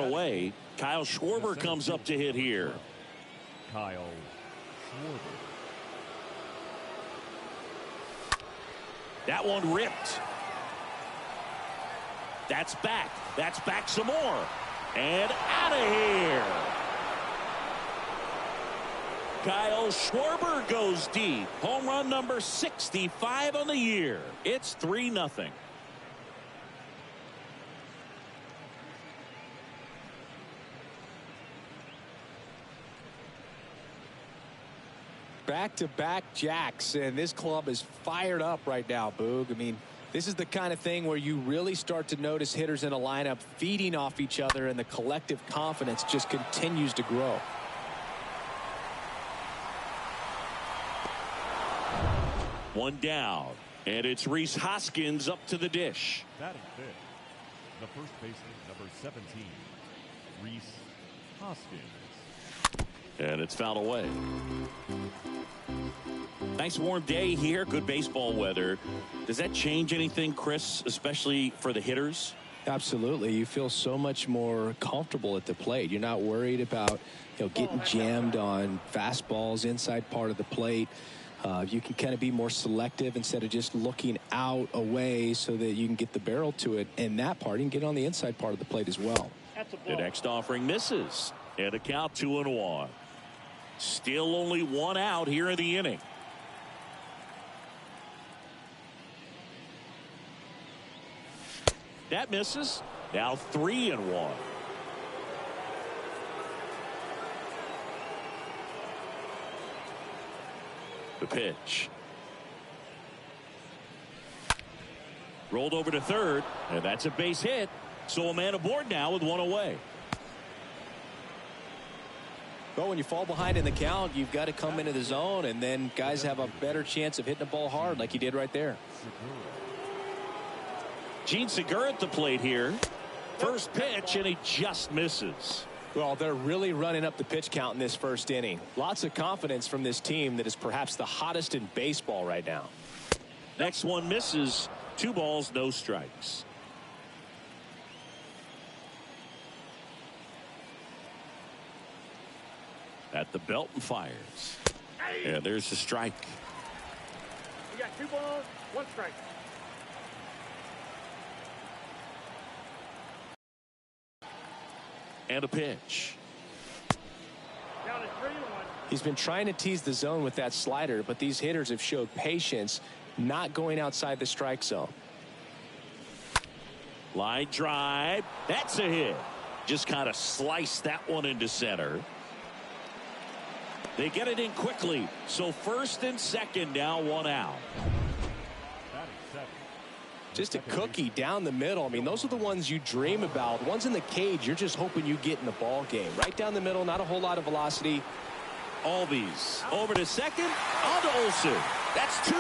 away. Kyle Schwarber comes up to hit here. Kyle Schwarber. That one ripped. That's back. That's back some more. And out of here. Kyle Schwarber goes deep. Home run number 65 on the year. It's 3-0. Back-to-back jacks, and this club is fired up right now, Boog. I mean, this is the kind of thing where you really start to notice hitters in a lineup feeding off each other, and the collective confidence just continues to grow. One down, and it's Rhys Hoskins up to the dish. Batting fifth, the first baseman, number 17, Rhys Hoskins. And it's fouled away. Nice warm day here. Good baseball weather. Does that change anything, Chris, especially for the hitters? Absolutely. You feel so much more comfortable at the plate. You're not worried about, getting jammed on fastballs inside part of the plate. You can kind of be more selective instead of just looking out away so that you can get the barrel to it. And that part, you can get on the inside part of the plate as well. The next offering misses. And a count 2-1. Still only one out here in the inning. That misses. Now 3-1. The pitch. Rolled over to third, and that's a base hit. So a man aboard now with one away. Well, when you fall behind in the count, you've got to come into the zone, and then guys have a better chance of hitting the ball hard like he did right there. Gene Segura at the plate here. First pitch, and he just misses. Well, they're really running up the pitch count in this first inning. Lots of confidence from this team that is perhaps the hottest in baseball right now. Next one misses. 2 balls, no strikes. At the belt and fires. And there's the strike. You got 2 balls, 1 strike. And a pitch. Down at 3-1. He's been trying to tease the zone with that slider, but these hitters have showed patience, not going outside the strike zone. Line drive. That's a hit. Just kind of sliced that one into center. They get it in quickly. So first and second, now 1 out. Just a cookie down the middle. I mean, those are the ones you dream about. Ones in the cage, you're just hoping you get in the ball game. Right down the middle, not a whole lot of velocity. Albies over to second. On to Olsen. That's 2.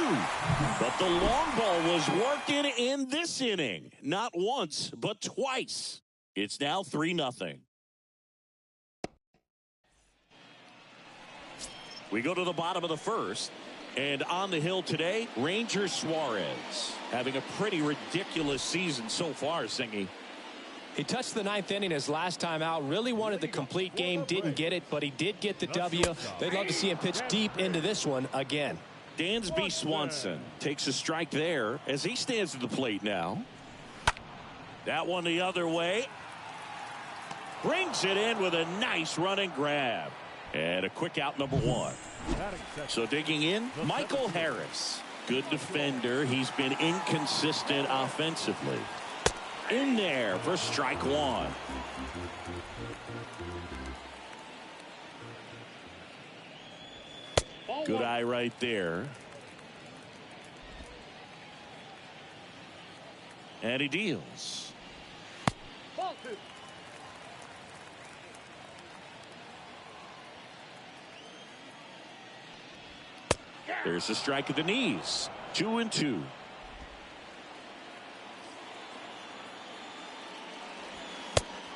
But the long ball was working in this inning. Not once, but twice. It's now 3-0. We go to the bottom of the first. And on the hill today, Ranger Suarez. Having a pretty ridiculous season so far, Singy. He touched the 9th inning his last time out. Really wanted the complete game. Didn't get it, but he did get the W. They'd love to see him pitch deep into this one again. Dansby Swanson takes a strike there as he stands at the plate now. That one the other way. Brings it in with a nice running grab. And a quick out, number 1. So digging in, Michael Harris. Good defender. He's been inconsistent offensively. In there for strike 1. Good eye right there. And he deals. Ball 2. There's a strike at the knees. 2-2.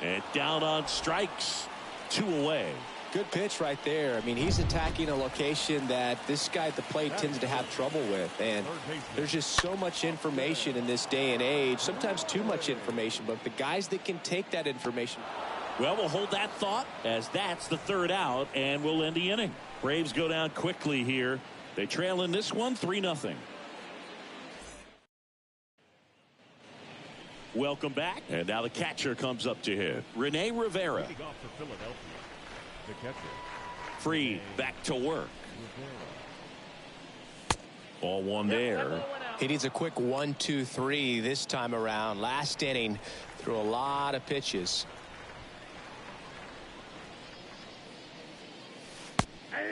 And down on strikes. 2 away. Good pitch right there. I mean, he's attacking a location that this guy at the plate tends to have trouble with. And there's just so much information in this day and age. Sometimes too much information. But the guys that can take that information. Well, we'll hold that thought as that's the third out, and we'll end the inning. Braves go down quickly here. They trail in this one 3-0. Welcome back. And now the catcher comes up to hit. Rene Rivera. Leading off for Philadelphia, the catcher. Free, back to work. Ball one there. He needs a quick 1-2-3 this time around. Last inning, threw a lot of pitches.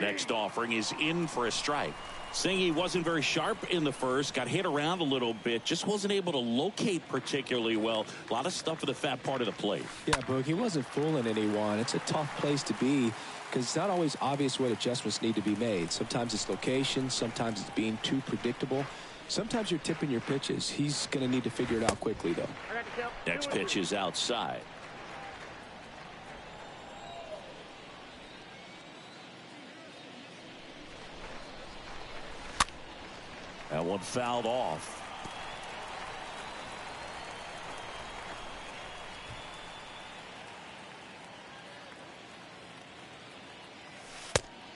Next offering is in for a strike. Saying he wasn't very sharp in the first, got hit around a little bit, just wasn't able to locate particularly well. A lot of stuff at the fat part of the plate. Yeah, Boog, he wasn't fooling anyone. It's a tough place to be because it's not always obvious what adjustments need to be made. Sometimes it's location, sometimes it's being too predictable. Sometimes you're tipping your pitches. He's going to need to figure it out quickly, though. Next pitch is outside. That one fouled off.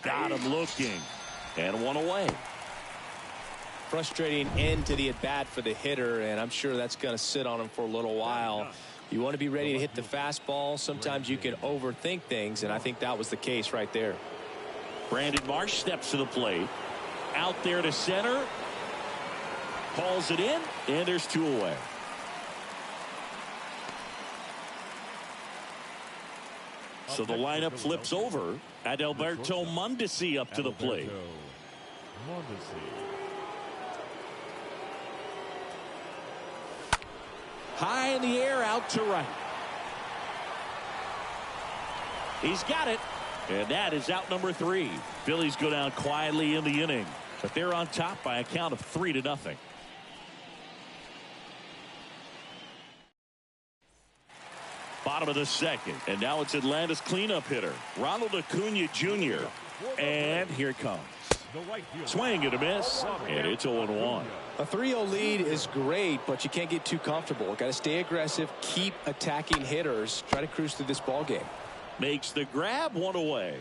Got him looking. And one away. Frustrating end to the at-bat for the hitter, and I'm sure that's going to sit on him for a little while. You want to be ready to hit the fastball. Sometimes you can overthink things, and I think that was the case right there. Brandon Marsh steps to the plate. Out there to center. Calls it in, and there's two away. So the lineup flips over. Adalberto Mondesi up to the plate. High in the air, out to right. He's got it. And that is out number 3. Phillies go down quietly in the inning, but they're on top by a count of 3-0. Bottom of the second, and now it's Atlanta's cleanup hitter, Ronald Acuna Jr. And here it comes. Swing and a miss, and it's 0-1. A 3-0 lead is great, but you can't get too comfortable. Got to stay aggressive, keep attacking hitters, try to cruise through this ball game. Makes the grab, one away.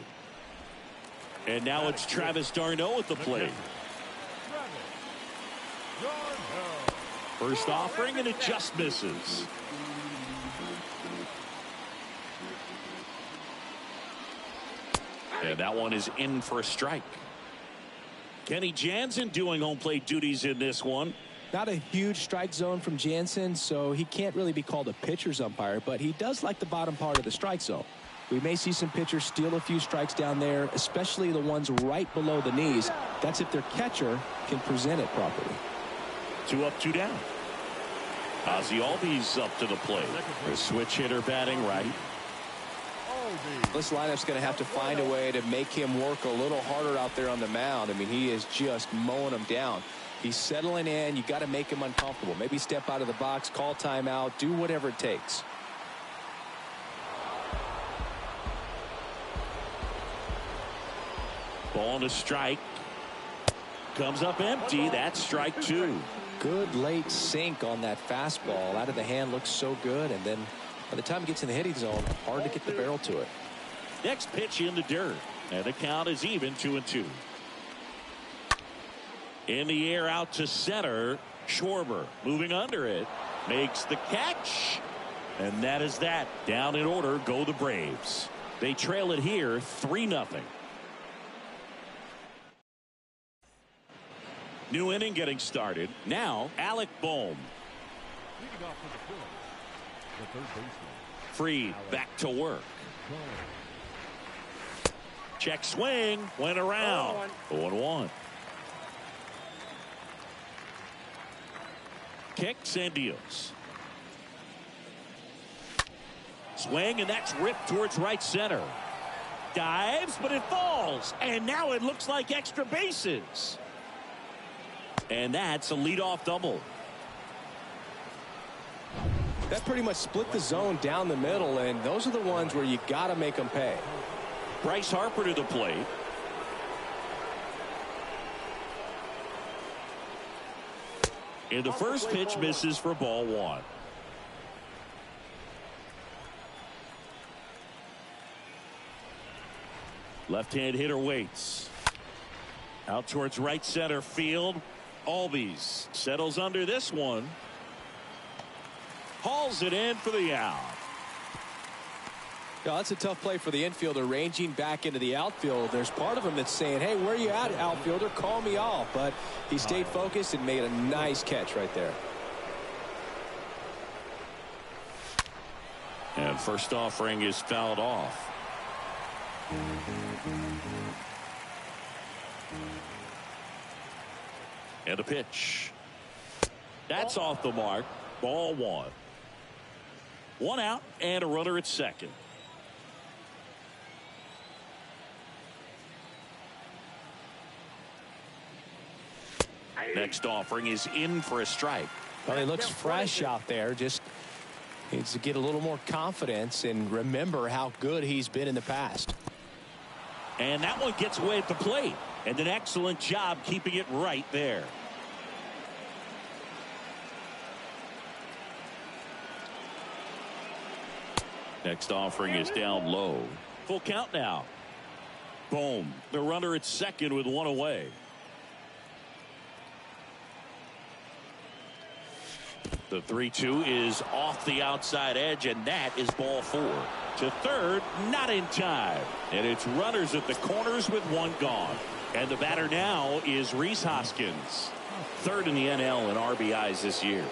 And now it's Travis d'Arnaud at the plate. First offering, and it just misses. And that one is in for a strike. Kenny Jansen doing home plate duties in this one. Not a huge strike zone from Jansen, so he can't really be called a pitcher's umpire, but he does like the bottom part of the strike zone. We may see some pitchers steal a few strikes down there, especially the ones right below the knees. That's if their catcher can present it properly. 2 up, 2 down. Ozzie Albies up to the plate. The switch hitter batting right. This lineup's going to have to find a way to make him work a little harder out there on the mound. I mean, he is just mowing them down. He's settling in. You got to make him uncomfortable. Maybe step out of the box, call timeout, do whatever it takes. Ball to strike. Comes up empty. That's strike 2. Good late sink on that fastball. Out of the hand, looks so good, and then by the time it gets in the hitting zone, hard to get the barrel to it. Next pitch in the dirt, and the count is even, 2-2. In the air, out to center. Schwarber moving under it, makes the catch, and that is that. Down in order go the Braves. They trail it here 3-0. New inning getting started. Now Alec Bohm. Leading off for the Phillies, the third baseman. Free, back to work. Check swing, went around. 0-1. Kicks and deals. Swing, and that's ripped towards right center. Dives, but it falls. And now it looks like extra bases. And that's a leadoff double. That pretty much split the zone down the middle, and those are the ones where you got to make them pay. Bryce Harper to the plate. And the first pitch misses for ball 1. Left-hand hitter waits. Out towards right center field. Albies settles under this one. Hauls it in for the out. Yeah, that's a tough play for the infielder, ranging back into the outfield. There's part of him that's saying, hey, where you at, outfielder? Call me off. But he stayed focused and made a nice catch right there. And first offering is fouled off. And a pitch. That's off the mark. Ball one. One out and a runner at second. Next offering is in for a strike. Well, he looks fresh out there. Just needs to get a little more confidence and remember how good he's been in the past. And that one gets away at the plate. And an excellent job keeping it right there. Next offering is down low. Full count now. Boom. The runner at second with one away. The 3-2 is off the outside edge, and that is ball four. To third, not in time. And it's runners at the corners with one gone. And the batter now is Rhys Hoskins. Third in the NL in RBIs this year.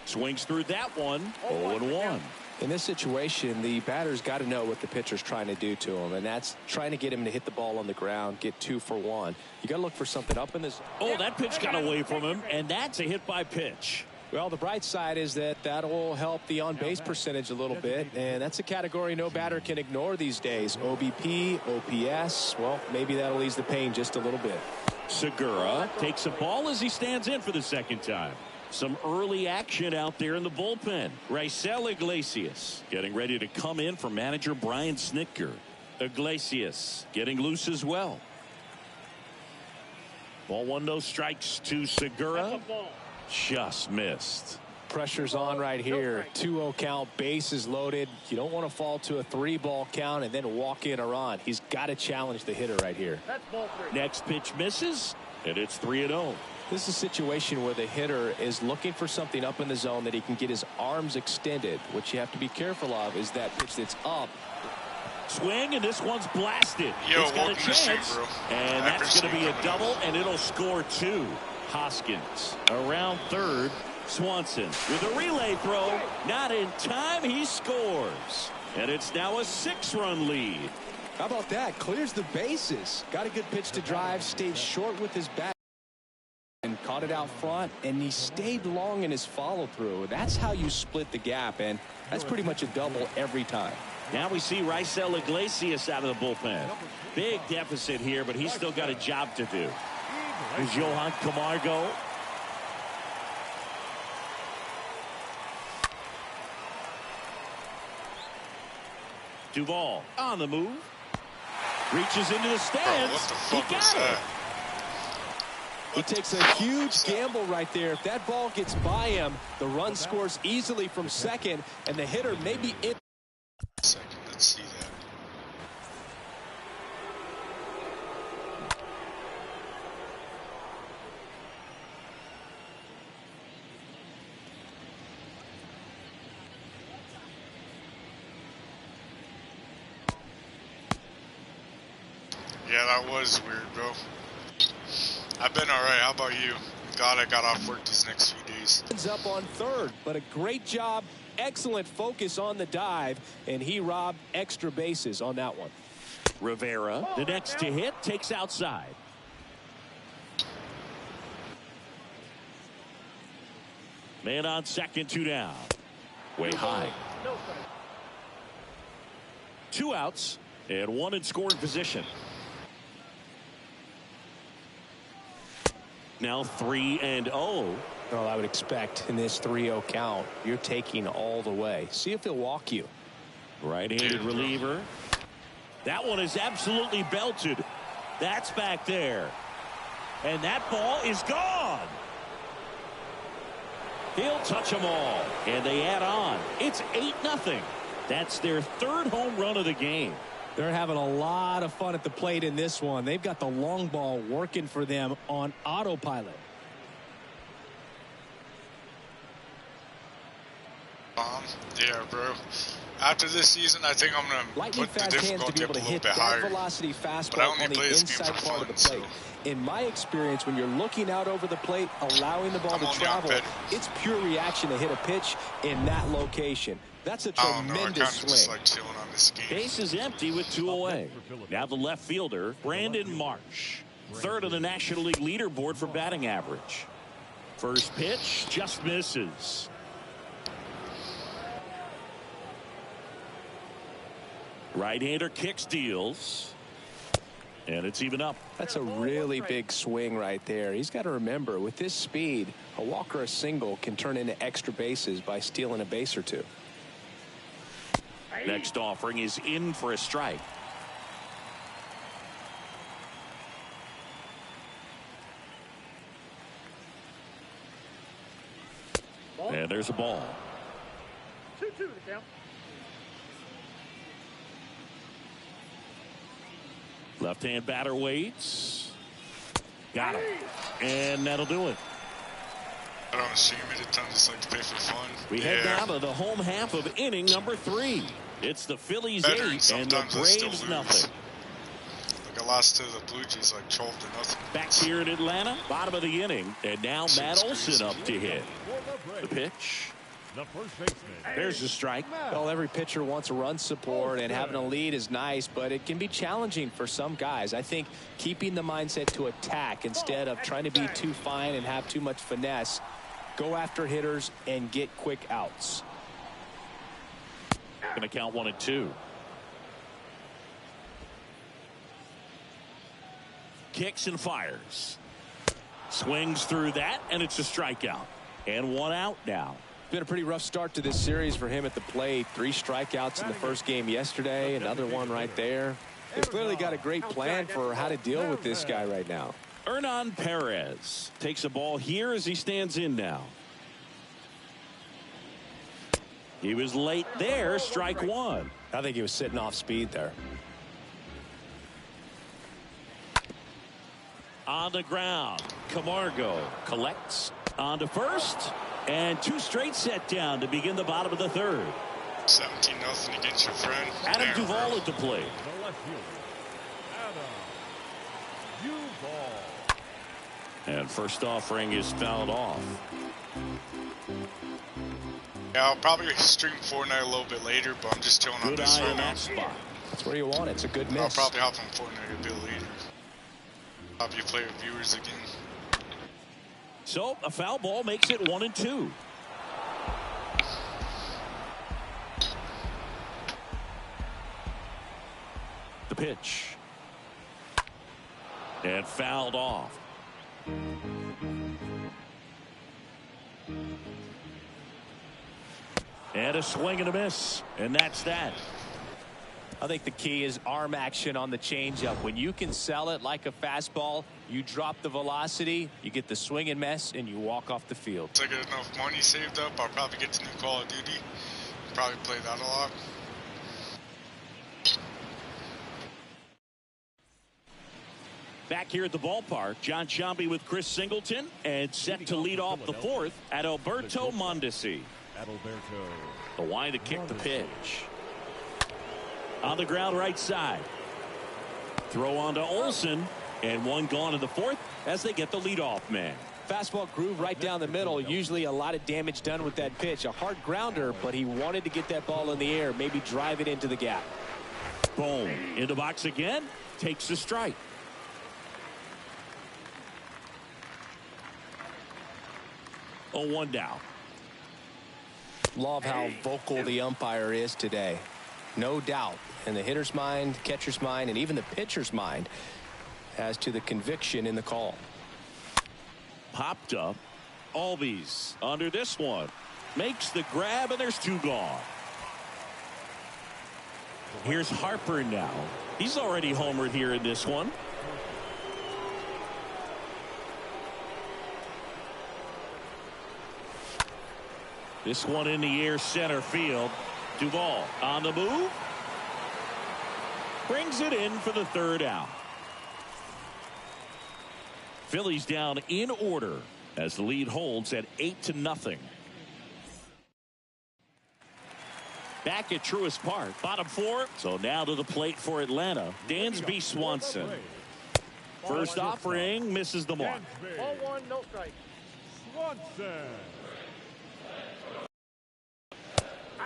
Swings through that one. 0-1. In this situation, the batter's got to know what the pitcher's trying to do to him, and that's trying to get him to hit the ball on the ground, get 2 for 1. You got to look for something up in this. Oh, that pitch got away from him, and that's a hit by pitch. Well, the bright side is that will help the on-base percentage a little bit, and that's a category no batter can ignore these days. OBP, OPS, well, maybe that'll ease the pain just a little bit. Segura takes a ball as he stands in for the second time. Some early action out there in the bullpen. Raisel Iglesias getting ready to come in for manager Brian Snitker. Iglesias getting loose as well. Ball one, no strikes to Segura. Just missed. Pressure's on right here. 2-0 count, bases loaded. You don't want to fall to a 3-ball count and then walk in or on. He's got to challenge the hitter right here. Next pitch misses, and it's 3-0. This is a situation where the hitter is looking for something up in the zone that he can get his arms extended. What you have to be careful of is that pitch that's up. Swing, and this one's blasted. Yo, it's got a chance, stream, bro. and that's going to be a double, and it'll score 2. Hoskins around third. Swanson with a relay throw. Not in time. He scores. And it's now a 6-run lead. How about that? Clears the bases. Got a good pitch to drive. Stayed short with his bat. And caught it out front, and he stayed long in his follow-through. That's how you split the gap, and that's pretty much a double every time. Now we see Raisel Iglesias out of the bullpen. Big deficit here, but he's still got a job to do. Here's Johan Camargo. Duvall on the move. Reaches into the stands. What the fuck he got was that? it. He takes a huge gamble right there. If that ball gets by him, the run scores easily from second, and the hitter may be in. Second, let's see that. Yeah, that was weird, bro. I've been alright. How about you? God, I got off work these next few days. Up on third, but a great job. Excellent focus on the dive, and he robbed extra bases on that one. Rivera, the next to hit, takes outside. Man on second, 2 down. Way high. 2 outs and 1 in scoring position. Now 3-0. Well, I would expect in this 3-0 count, you're taking all the way. See if he'll walk you. Right-handed reliever. That one is absolutely belted. That's back there. And that ball is gone. He'll touch them all, and they add on. It's 8-0. That's their third home run of the game. They're having a lot of fun at the plate in this one. They've got the long ball working for them on autopilot. Yeah, bro. After this season, I think I'm going to put the difficulty up a little bit higher. Velocity But I fastball only on the play this game inside for part fun, of the plate. so In my experience, when you're looking out over the plate, allowing the ball I'm to only travel, on it's pure reaction to hit a pitch in that location. That's a I don't know. I kind tremendous of just swing. like chilling on this game. Base is empty with 2 away. Now the left fielder, Brandon Marsh. Third on the National League leaderboard for batting average. First pitch just misses. Right-hander kicks, deals. And it's even up. That's a really big swing right there. He's got to remember, with this speed, a walk or a single can turn into extra bases by stealing a base or two. Next offering is in for a strike. And there's a ball. 2-2 the count. Left-hand batter waits. Got him. And that'll do it. I don't assume it. It just like to play for fun. We head now to the home half of inning number 3. It's the Phillies 8 and the Braves nothing. Like I lost to the Blue Jays like 12-0. Back here in Atlanta, bottom of the inning, and now Matt Olson up to hit. The pitch. The first baseman. There's the strike. Well, every pitcher wants a run support, and having a lead is nice, but it can be challenging for some guys. I think keeping the mindset to attack instead of trying to be too fine and have too much finesse, go after hitters and get quick outs. Going to count 1 and 2. Kicks and fires. Swings through that, and it's a strikeout. And 1 out now. Been a pretty rough start to this series for him at the plate. 3 strikeouts in the first game yesterday. Another one right there. They've clearly got a great plan for how to deal with this guy right now. Hernan Perez takes a ball here as he stands in now. He was late there. Strike 1. I think he was sitting off speed there. On the ground, Camargo collects on to first, and 2 straight set down to begin the bottom of the 3rd. 17-0 against your friend. Adam Damn, Duvall bro. at the plate. The left fielder, Adam Duvall. And first offering is fouled off. Yeah, I'll probably stream Fortnite a little bit later, but I'm just chilling on Good this eye right on now. that spot. That's where you want it. It's a good I'll miss. probably hop on Fortnite a bit later. Probably play with viewers again. So a foul ball makes it 1 and 2. The pitch. And fouled off. And a swing and a miss. And that's that. I think the key is arm action on the changeup. When you can sell it like a fastball, you drop the velocity, you get the swing and miss, and you walk off the field. Once I get enough money saved up, I'll probably get the new Call of Duty. Probably play that a lot. Back here at the ballpark, John Sciambi with Chris Singleton, and set to lead off the 4th at Alberto Mondesi. Adalberto. The wind to kick the pitch. On the ground right side. Throw on to Olson, and 1 gone in the 4th as they get the leadoff man. Fastball groove right down the middle. Usually a lot of damage done with that pitch. A hard grounder, but he wanted to get that ball in the air, maybe drive it into the gap. Boom. In the box again. Takes the strike. Oh, 1 down. Love how vocal the umpire is today. No doubt in the hitter's mind, catcher's mind, and even the pitcher's mind as to the conviction in the call. Popped up. Albies under this one. Makes the grab, and there's 2 gone. Here's Harper now. He's already homered here in this one. This one in the air, center field. Duvall on the move. Brings it in for the third out. Phillies down in order as the lead holds at 8-0. Back at Truist Park, bottom four. So now to the plate for Atlanta, Dansby Swanson. First offering misses the mark. Ball one, no strike. Swanson.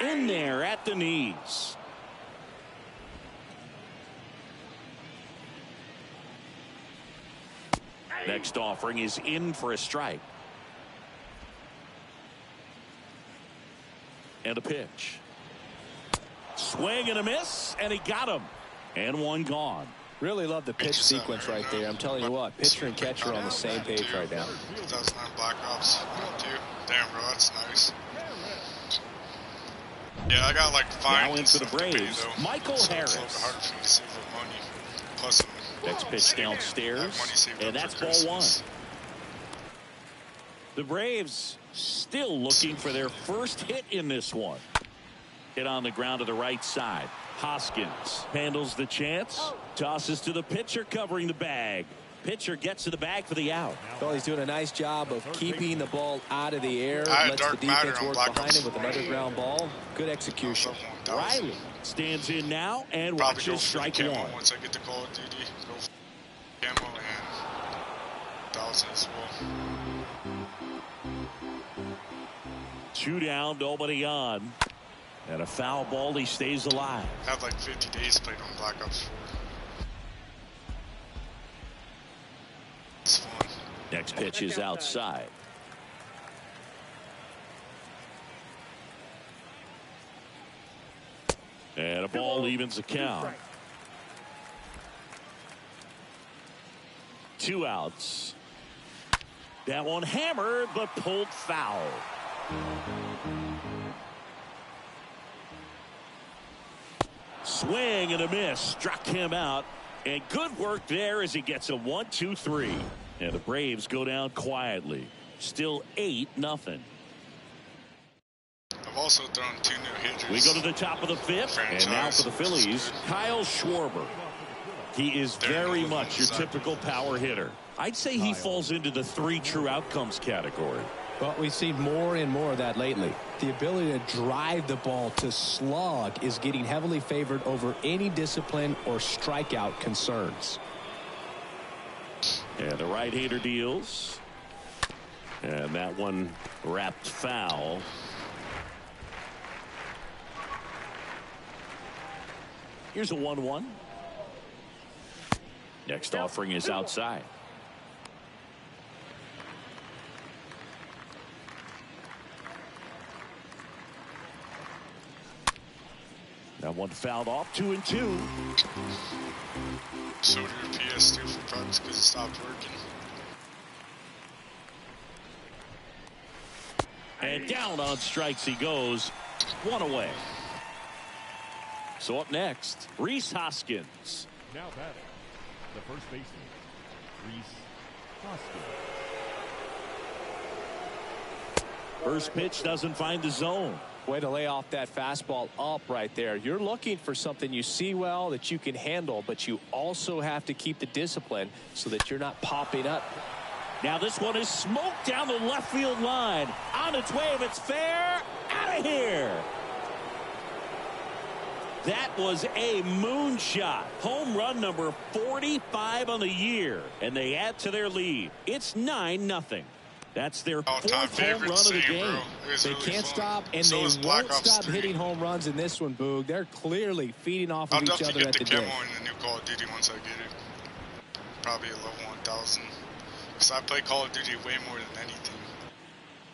In there at the knees. Next offering is in for a strike. And a pitch. Swing and a miss, and he got him. And one gone. Really love the pitch sequence right there. I'm telling you what, pitcher and catcher are on the same page right now. 2009 Black Ops 2. Damn, bro, that's nice. Yeah, I got like fine. Now into the Braves, Michael Harris. It's a little bit harder for me to save up money. Plus, Next pitch downstairs, and that's ball one. The Braves still looking for their first hit in this one. Hit on the ground to the right side. Hoskins handles the chance, tosses to the pitcher covering the bag. Pitcher gets to the bag for the out. Well, he's doing a nice job of keeping the ball out of the air. Lets the defense work behind him with another ground ball. Good execution. Riley stands in now and probably watches strike one. Once I get to Call of Duty, go for camo and 1,000 as well. 2 down, nobody on. And a foul ball, he stays alive. I have like 50 days played on Black Ops 4. It's fun. Next pitch is outside. And a ball evens the count. 2 outs. That one hammered but pulled foul. Swing and a miss, struck him out, and good work there as he gets a 1-2-3. And the Braves go down quietly. Still 8-0. I've also thrown 2 new hitters. We go to the top of the 5th, and now for the Phillies, Kyle Schwarber. He is very much your typical power hitter. I'd say he falls into the 3 true outcomes category. Well, we've seen more and more of that lately. The ability to drive the ball to slug is getting heavily favored over any discipline or strikeout concerns. And the right-hander deals. And that one wrapped foul. Here's a 1-1. Next offering is outside. That one fouled off. 2-2. So did your PS2 for probably because it stopped working. And down on strikes he goes. 1 away. So up next, Rhys Hoskins. Now batting, the first baseman, Rhys Hoskins. First pitch doesn't find the zone. Way to lay off that fastball up right there. You're looking for something you see well that you can handle, but you also have to keep the discipline so that you're not popping up. Now this one is smoked down the left field line. On its way, if it's fair, out of here. That was a moonshot. Home run number 45 on the year, and they add to their lead. It's 9-0. That's their 4th home run of the game. They can't stop, and they won't stop hitting home runs in this one, Boog. They're clearly feeding off of each other at the day. I'll definitely get the camo in the new Call of Duty once I get it. Probably a level 1000. Because I play Call of Duty way more than anything.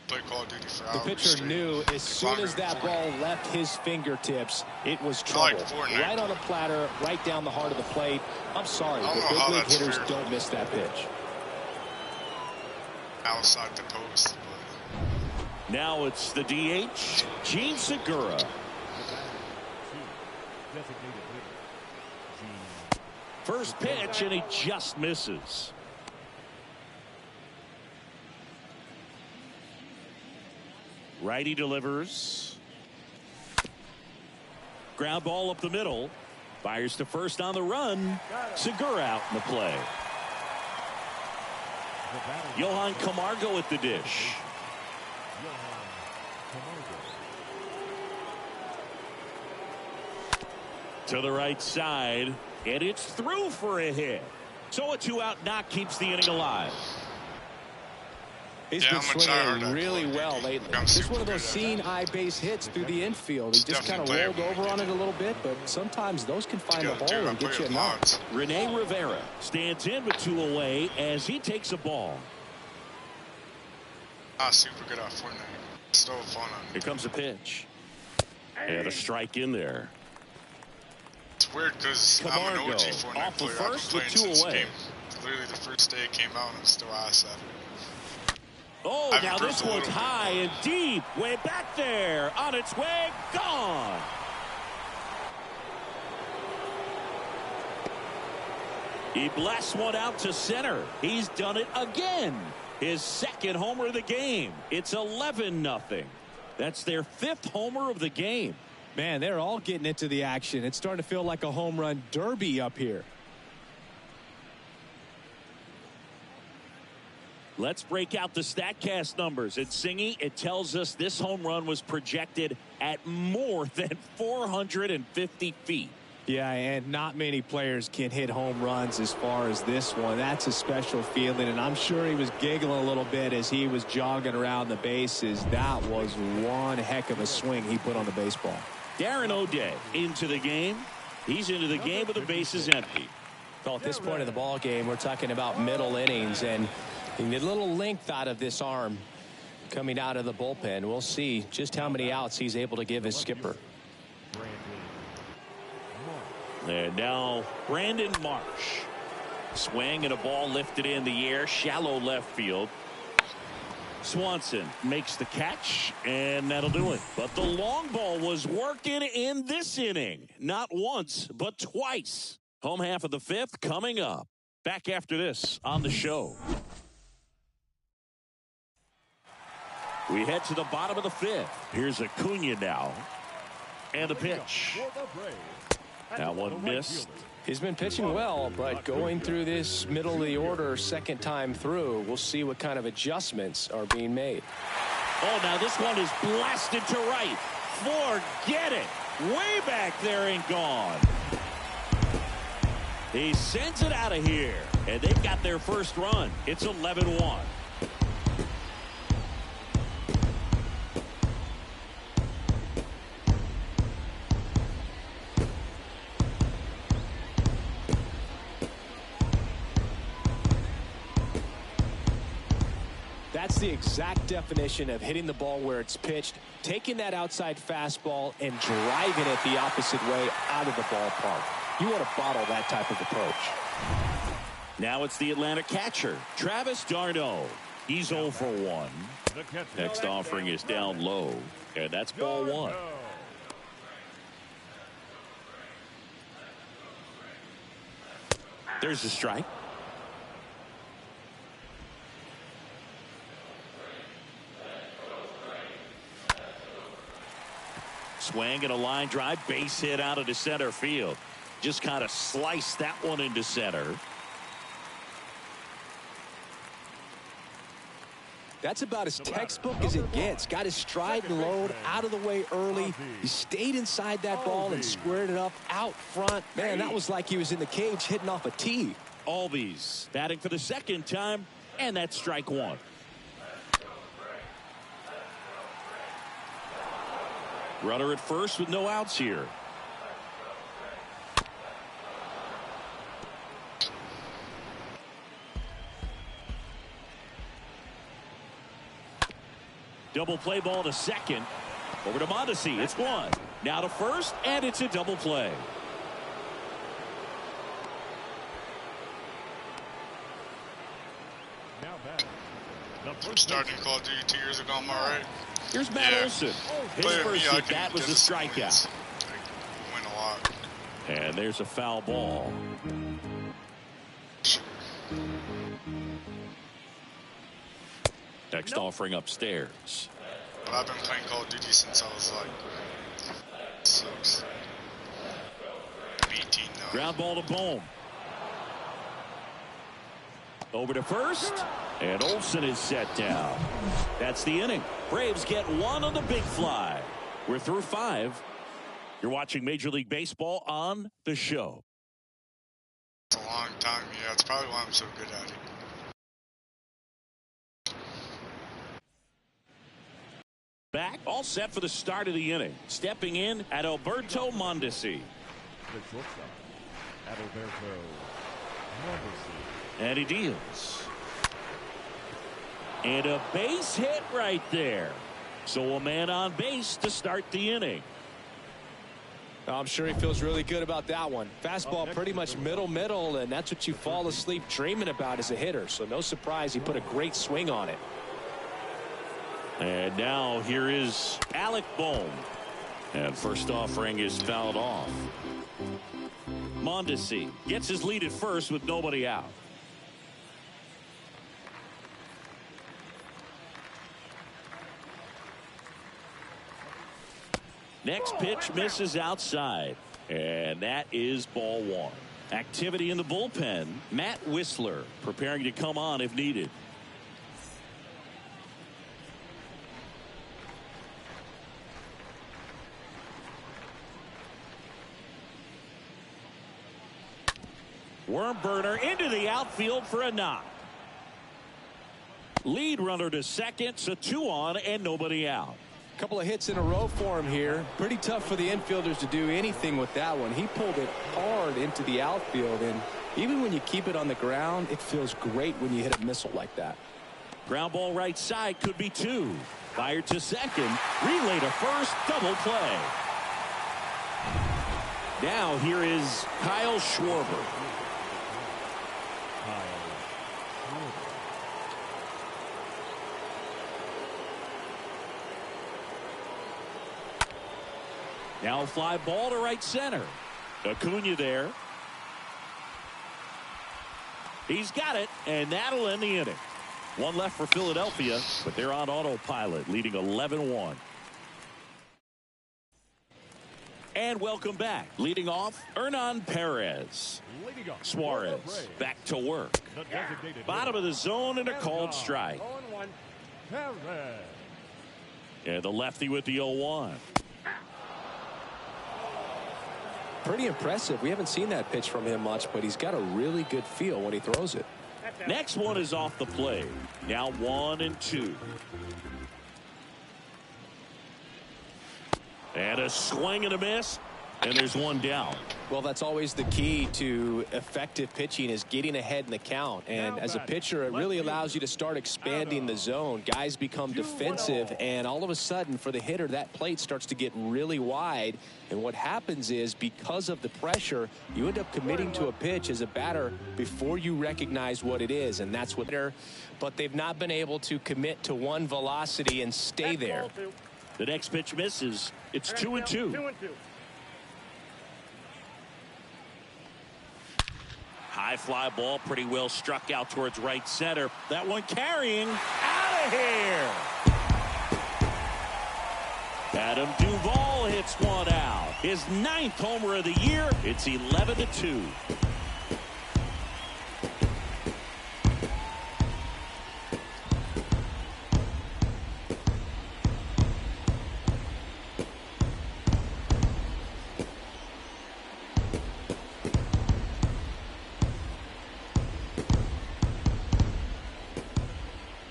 Play Call of Duty for hours. The pitcher knew as soon as that ball left his fingertips, it was trouble. Right on a platter, right down the heart of the plate. I'm sorry, but big league hitters don't miss that pitch. Outside the post. Now it's the DH, Gene Segura. First pitch, and he just misses. Righty delivers. Ground ball up the middle. Fires to first on the run. Segura out in the play. Johan Camargo at the dish. To the right side, and it's through for a hit. So a 2-out knock keeps the inning alive. He's been swinging really well lately. Just one of those seeing eye base hits through the infield. He just kind of rolled over on it a little bit, but sometimes those can find the hole and get you a knock. Rene Rivera stands in with 2 away as he takes a ball. Super good at Fortnite. So fun. Here comes a pitch. And a strike in there. It's weird because I'm an OG Fortnite off the player. first I've been playing with 2 away. game. Literally the first day it came out and I'm still ass at it. Oh, now this one's high and deep. Way back there. On its way. Gone. He blasts one out to center. He's done it again. His second homer of the game. It's 11-0. That's their 5th homer of the game. Man, they're all getting into the action. It's starting to feel like a home run derby up here. Let's break out the StatCast numbers. And Singy, it tells us this home run was projected at more than 450 feet. Yeah, and not many players can hit home runs as far as this one. That's a special feeling, and I'm sure he was giggling a little bit as he was jogging around the bases. That was one heck of a swing he put on the baseball. Darren O'Day into the game. He's into the game with the bases empty. Well, at this point of the ball game, we're talking about middle innings, and a little length out of this arm coming out of the bullpen. We'll see just how many outs he's able to give his skipper. And now Brandon Marsh. Swing and a ball lifted in the air, shallow left field. Swanson makes the catch, and that'll do it. But the long ball was working in this inning. Not once, but twice. Home half of the 5th coming up. Back after this on the show. We head to the bottom of the 5th. Here's Acuna now. And the pitch. That one missed. He's been pitching well, but going through this middle of the order second time through, we'll see what kind of adjustments are being made. Oh, now this one is blasted to right. Forget it. Way back there and gone. He sends it out of here, and they've got their first run. It's 11-1. That's the exact definition of hitting the ball where it's pitched, taking that outside fastball and driving it the opposite way out of the ballpark. You want to bottle that type of approach. Now it's the Atlanta catcher, Travis d'Arnaud. He's 0 for 1. Next offering is down low, and that's ball 1. There's the strike. Swing and a line drive, base hit out of the center field. Just kind of sliced that one into center. That's about as textbook as it gets. Got his stride and load out of the way early. He stayed inside that ball and squared it up out front. Man, that was like he was in the cage hitting off a tee. Albies batting for the second time, and that's strike 1. Runner at first with no outs here. Double play ball to second. Over to Mondesi. It's 1. Now to first, and it's a double play. From starting Call of Duty 2 years ago, am I right? Here's Matt Olson. His first hit, that was a strikeout. Win a lot. And there's a foul ball. Next offering upstairs. But I've been playing Call of Duty since I was like 6. I'm 18 now. Ground ball to Bohm. Over to first, and Olsen is set down. That's the inning. Braves get one on the big fly. We're through 5. You're watching Major League Baseball on the show. It's a long time. Yeah, it's probably why I'm so good at it. Back, all set for the start of the inning. Stepping in at Alberto Mondesi. The shortstop, Adalberto Mondesi. And he deals. And a base hit right there. So a man on base to start the inning. I'm sure he feels really good about that one. Fastball pretty much middle, and that's what you fall asleep dreaming about as a hitter. So no surprise he put a great swing on it. And now here is Alec Bohm. And first offering is fouled off. Mondesi gets his lead at first with nobody out. Next pitch misses outside. And that is ball 1. Activity in the bullpen. Matt Whistler preparing to come on if needed. Worm burner into the outfield for a knock. Lead runner to second, so 2 on and nobody out. Couple of hits in a row for him here. Pretty tough for the infielders to do anything with that one. He pulled it hard into the outfield, and even when you keep it on the ground, it feels great when you hit a missile like that. Ground ball right side, could be 2. Fired to second, relay to first, double play. Now here is Kyle Schwarber. Now a fly ball to right center. Acuna there. He's got it, and that'll end the inning. 1 left for Philadelphia, but they're on autopilot, leading 11-1. And welcome back. Leading off, Hernan Perez. Suarez back to work. Bottom of the zone and a called strike. And the lefty with the 0-1. Pretty impressive. We haven't seen that pitch from him much, but he's got a really good feel when he throws it. Next one is off the plate. Now 1-2. And a swing and a miss. And there's 1 down. Well, that's always the key to effective pitching, is getting ahead in the count. And as a pitcher, it really allows you to start expanding the zone. Guys become defensive, and all of a sudden, for the hitter, that plate starts to get really wide. And what happens is, because of the pressure, you end up committing to a pitch as a batter before you recognize what it is. And that's what they're, but they've not been able to commit to one velocity and stay there. The next pitch misses. It's 2-2. High fly ball, pretty well struck out towards right center. That one carrying out of here. Adam Duvall hits one out. His 9th homer of the year. It's 11-2.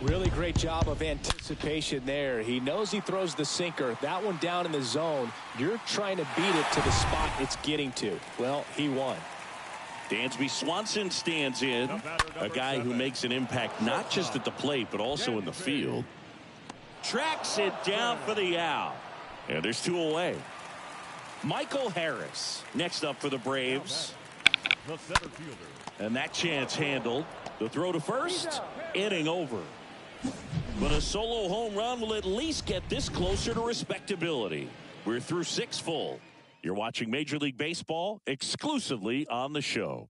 Really great job of anticipation there. He knows he throws the sinker. That one down in the zone. You're trying to beat it to the spot it's getting to. Well, he won. Dansby Swanson stands in. A guy who makes an impact not just at the plate, but also in the field. Tracks it down for the out. And there's 2 away. Michael Harris next up for the Braves. The center fielder. And that chance handled. The throw to first. Inning over. But a solo home run will at least get this closer to respectability. We're through 6 full. You're watching Major League Baseball exclusively on the show.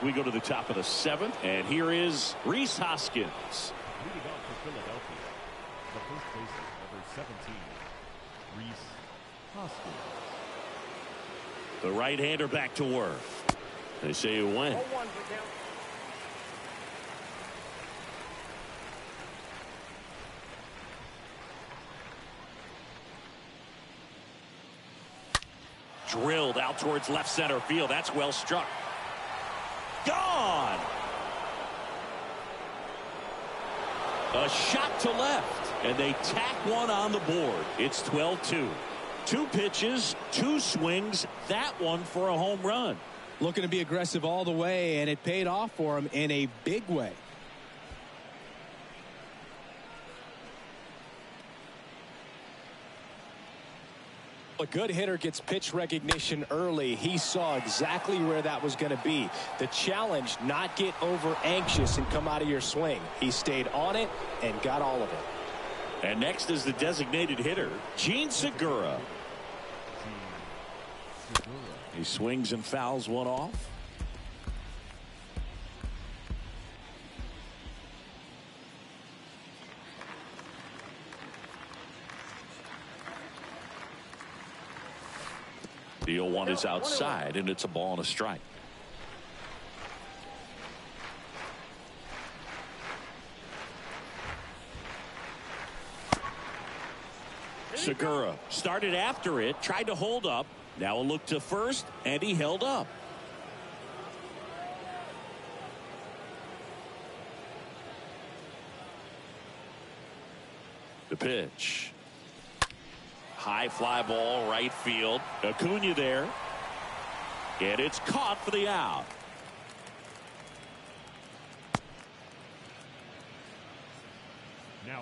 We go to the top of the 7th, and here is Rhys Hoskins. Leading off for Philadelphia, the first baseman, number 17, Reese Hoskins. The right-hander back to work. They say you win. 0-1 for count. Drilled out towards left center field. That's well struck. Gone. A shot to left, and they tack one on the board. It's 12-2. 2 pitches, 2 swings. That one for a home run. Looking to be aggressive all the way, and it paid off for him in a big way. A good hitter gets pitch recognition early. He saw exactly where that was going to be. The challenge, not get over anxious and come out of your swing. He stayed on it and got all of it. And next is the designated hitter, Gene Segura. He swings and fouls one off. The 0-1 is outside, and it's a ball and a strike. Segura started after it, tried to hold up. Now a look to first, and he held up. The pitch. High fly ball, right field. Acuna there. And it's caught for the out.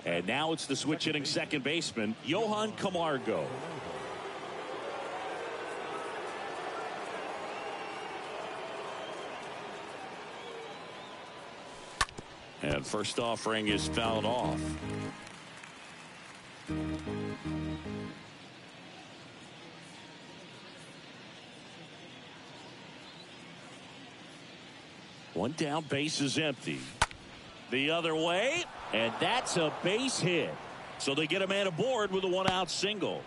And now it's the switch hitting second baseman, Johan Camargo. And first offering is fouled off. One down, base is empty. The other way, and that's a base hit. So they get a man aboard with a 1-out single.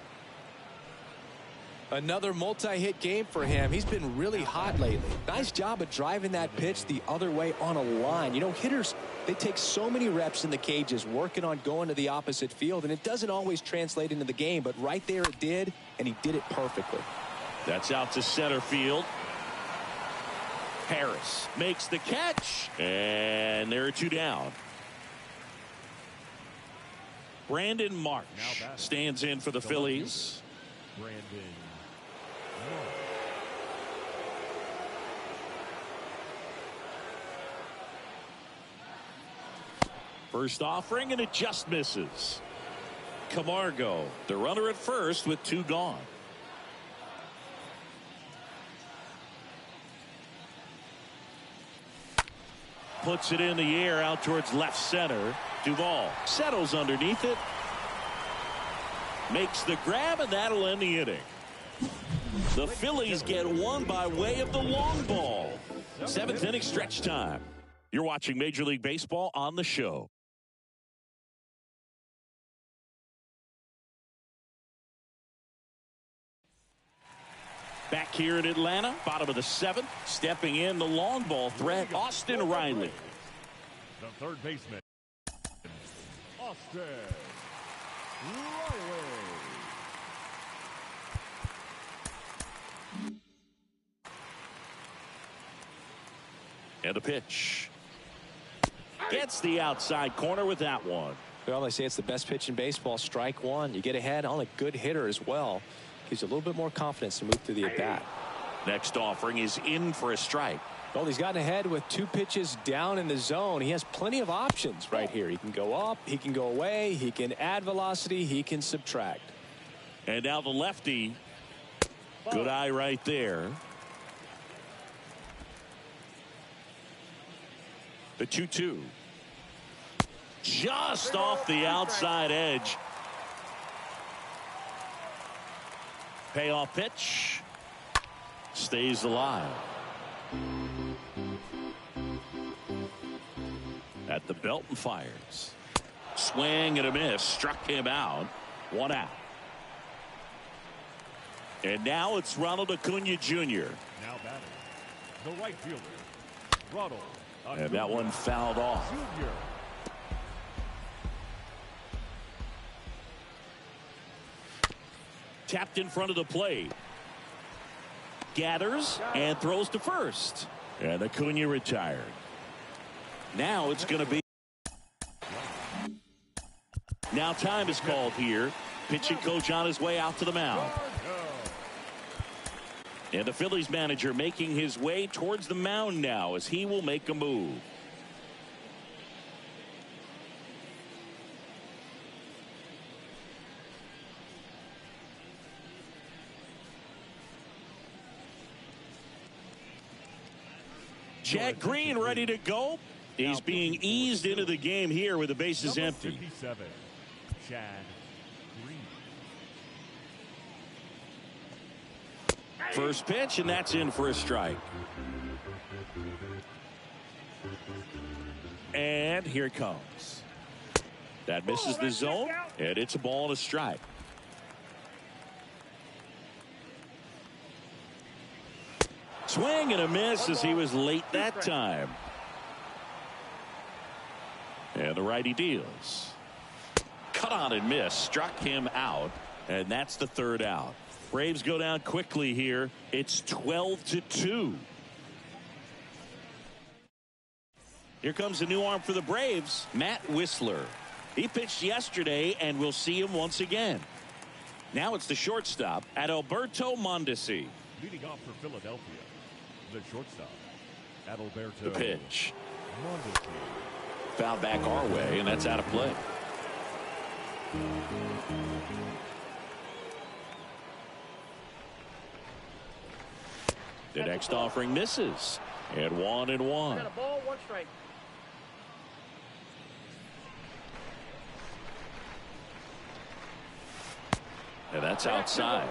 Another multi-hit game for him. He's been really hot lately. Nice job of driving that pitch the other way on a line. You know, hitters, they take so many reps in the cages working on going to the opposite field, and it doesn't always translate into the game, but right there it did, and he did it perfectly. That's out to center field. Harris makes the catch, and there are 2 down. Brandon March stands in for the Phillies. Brandon First offering, and it just misses. Camargo, the runner at first with 2 gone. Puts it in the air out towards left center. Duvall settles underneath it. Makes the grab, and that'll end the inning. The Phillies get one by way of the long ball. 7th inning stretch time. You're watching Major League Baseball on the show. Back here in Atlanta, bottom of the 7th, stepping in the long ball threat, Austin Riley. The third baseman, Austin Riley. And the pitch. Gets the outside corner with that one. Well, they say it's the best pitch in baseball. Strike one. You get ahead on a good hitter as well. Gives you a little bit more confidence to move through the at-bat. Next offering is in for a strike. Well, he's gotten ahead with 2 pitches down in the zone. He has plenty of options right here. He can go up, he can go away, he can add velocity, he can subtract. And now the lefty. Good eye right there. The 2-2. Just off the outside edge. Payoff pitch. Stays alive. At the belt and fires. Swing and a miss. Struck him out. 1 out. And now it's Ronald Acuna Jr. Now batting, the right fielder, Ronald Acuna And that one fouled off. Jr. Tapped in front of the plate. Gathers and throws to first. And Acuna retired. Now it's going to be. Now time is called here. Pitching coach on his way out to the mound. And the Phillies manager making his way towards the mound now as he will make a move. Chad Green ready to go. He's being eased into the game here with the bases empty. 57, Chad Green. First pitch, and that's in for a strike. And here it comes. That misses the zone, and it's a ball and a strike. Swing and a miss as he was late that time. And the righty deals. Cut on and miss. Struck him out. And that's the 3rd out. Braves go down quickly here. It's 12-2. Here comes a new arm for the Braves, Matt Whistler. He pitched yesterday, and we'll see him once again. Now it's the shortstop, Adalberto Mondesi. Leading off for Philadelphia, the shortstop, Adalberto. The pitch. Mondesi. Foul back our way, and that's out of play. The next offering misses. And 1-1. Got a ball, 1 strike. And that's outside.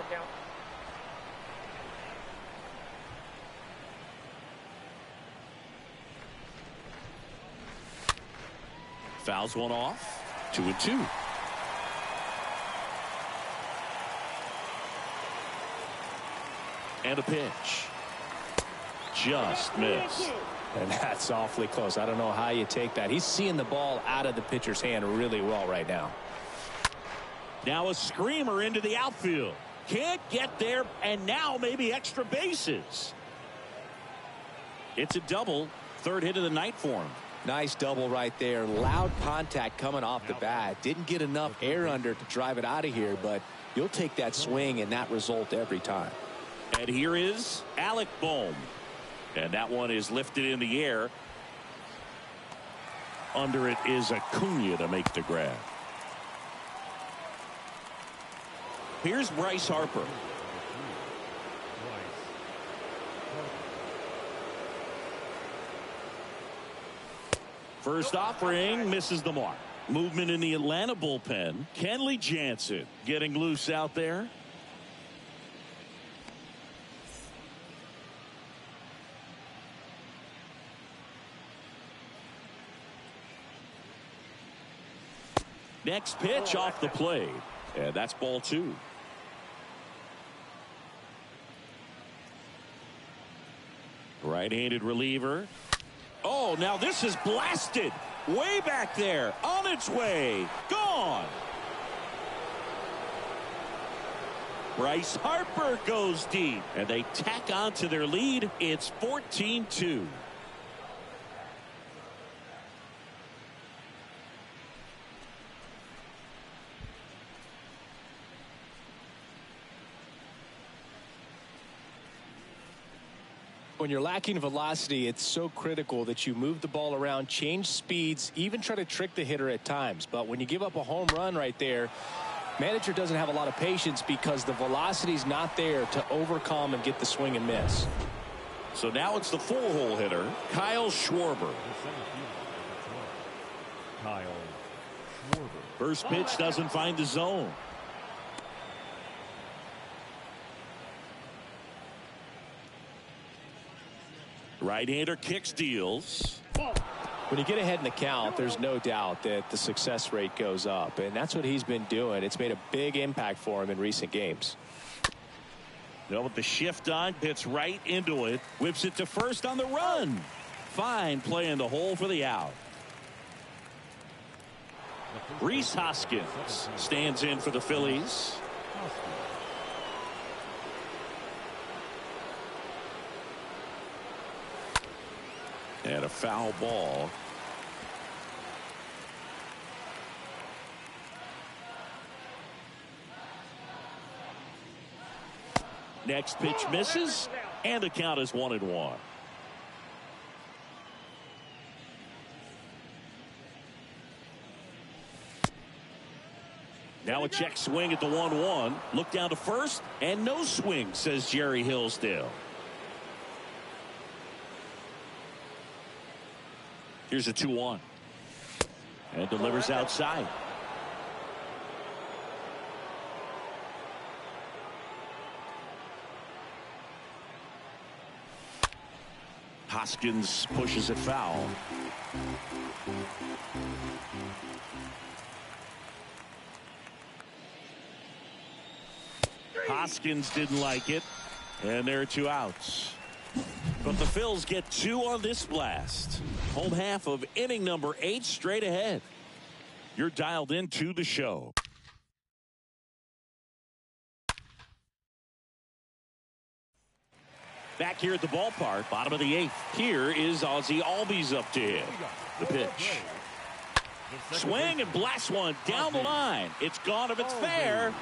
Fouls one off. 2-2. And a pitch. Just missed. And that's awfully close. I don't know how you take that. He's seeing the ball out of the pitcher's hand really well right now. Now a screamer into the outfield. Can't get there, and now maybe extra bases. It's a double. 3rd hit of the night for him. Nice double right there. Loud contact coming off the bat. Didn't get enough air under to drive it out of here, but you'll take that swing and that result every time. And here is Alec Bohm. And that one is lifted in the air. Under it is Acuna to make the grab. Here's Bryce Harper. First offering misses the mark. Movement in the Atlanta bullpen. Kenley Jansen getting loose out there. Next pitch off the plate. And that's ball 2. Right-handed reliever. Oh, now this is blasted. Way back there. On its way. Gone. Bryce Harper goes deep. And they tack on to their lead. It's 14-2. When you're lacking velocity, it's so critical that you move the ball around, change speeds, even try to trick the hitter at times. But when you give up a home run right there, manager doesn't have a lot of patience because the velocity's not there to overcome and get the swing and miss. So now it's the 4-hole hitter, Kyle Schwarber. Kyle Schwarber. First pitch doesn't find the zone. Right-hander kicks, deals. When you get ahead in the count, there's no doubt that the success rate goes up, and that's what he's been doing. It's made a big impact for him in recent games. Well, with the shift on, hits right into it, whips it to first on the run. Fine play in the hole for the out. Rhys Hoskins stands in for the Phillies. And a foul ball. Next pitch misses, and the count is 1-1. Now a check swing at the 1-1. Look down to first, and no swing, says Jerry Hillsdale. Here's a 2-1. And delivers outside. Hoskins pushes it foul. Hoskins didn't like it, and there are 2 outs. But the Phils get 2 on this blast. Home half of inning number 8 straight ahead. You're dialed into the show. Back here at the ballpark, bottom of the 8th. Here is Ozzie Albies up to hit. The pitch. Swing and blast one down the line. It's gone if it's fair.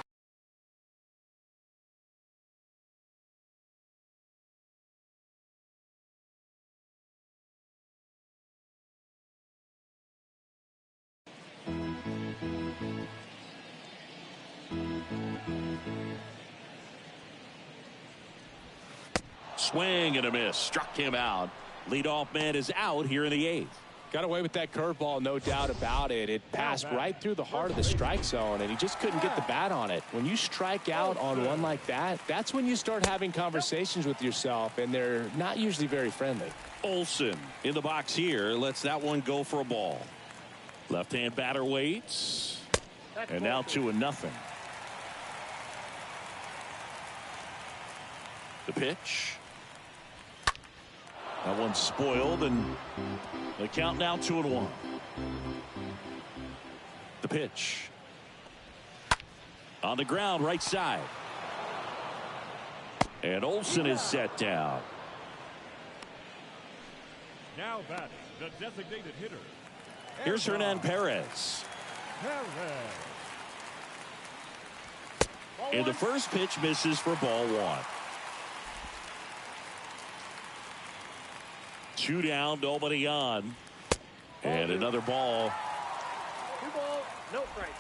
Swing and a miss. Struck him out. Leadoff man is out here in the 8th. Got away with that curveball, no doubt about it. It passed right through the heart of the strike zone, and he just couldn't get the bat on it. When you strike out on one like that, that's when you start having conversations with yourself, and they're not usually very friendly. Olsen in the box here lets that one go for a ball. Left-hand batter waits. And now 2-0. The pitch. That one's spoiled, and the count now 2-1. The pitch. On the ground, right side. And Olsen is set down. Now batting, the designated hitter. Here's Hernan Perez. And the first pitch misses for ball 1. 2 down, nobody on. And another ball. 2 balls, no strikes.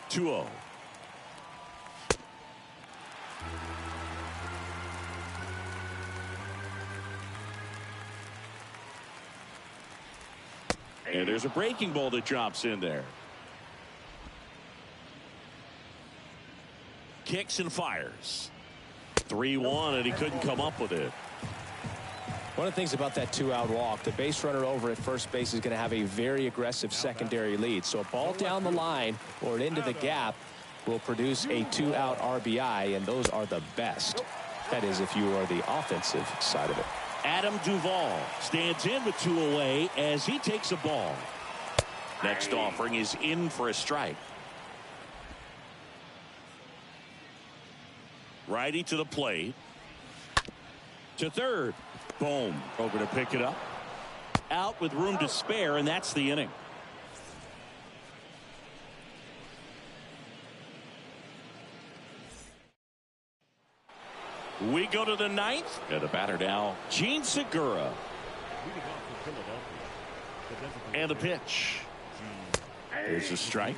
2-0. And there's a breaking ball that drops in there. Kicks and fires. 3-1, and he couldn't come up with it. One of the things about that 2-out walk, the base runner over at first base is going to have a very aggressive secondary lead. So a ball down the line or into the gap will produce a 2-out RBI, and those are the best. That is, if you are the offensive side of it. Adam Duvall stands in with 2 away as he takes a ball. Next offering is in for a strike. Righty to the plate. To third. Boom. Over to pick it up. Out with room to spare, and that's the inning. We go to the 9th. And the batter now, Gene Segura. And the pitch. There's a strike.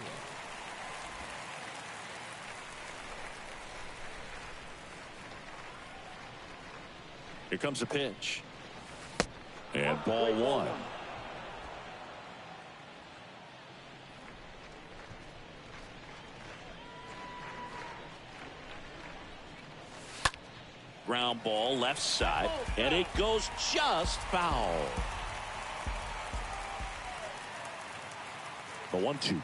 Here comes a pitch. And ball 1. Ground ball left side, and it goes just foul. The 1-2.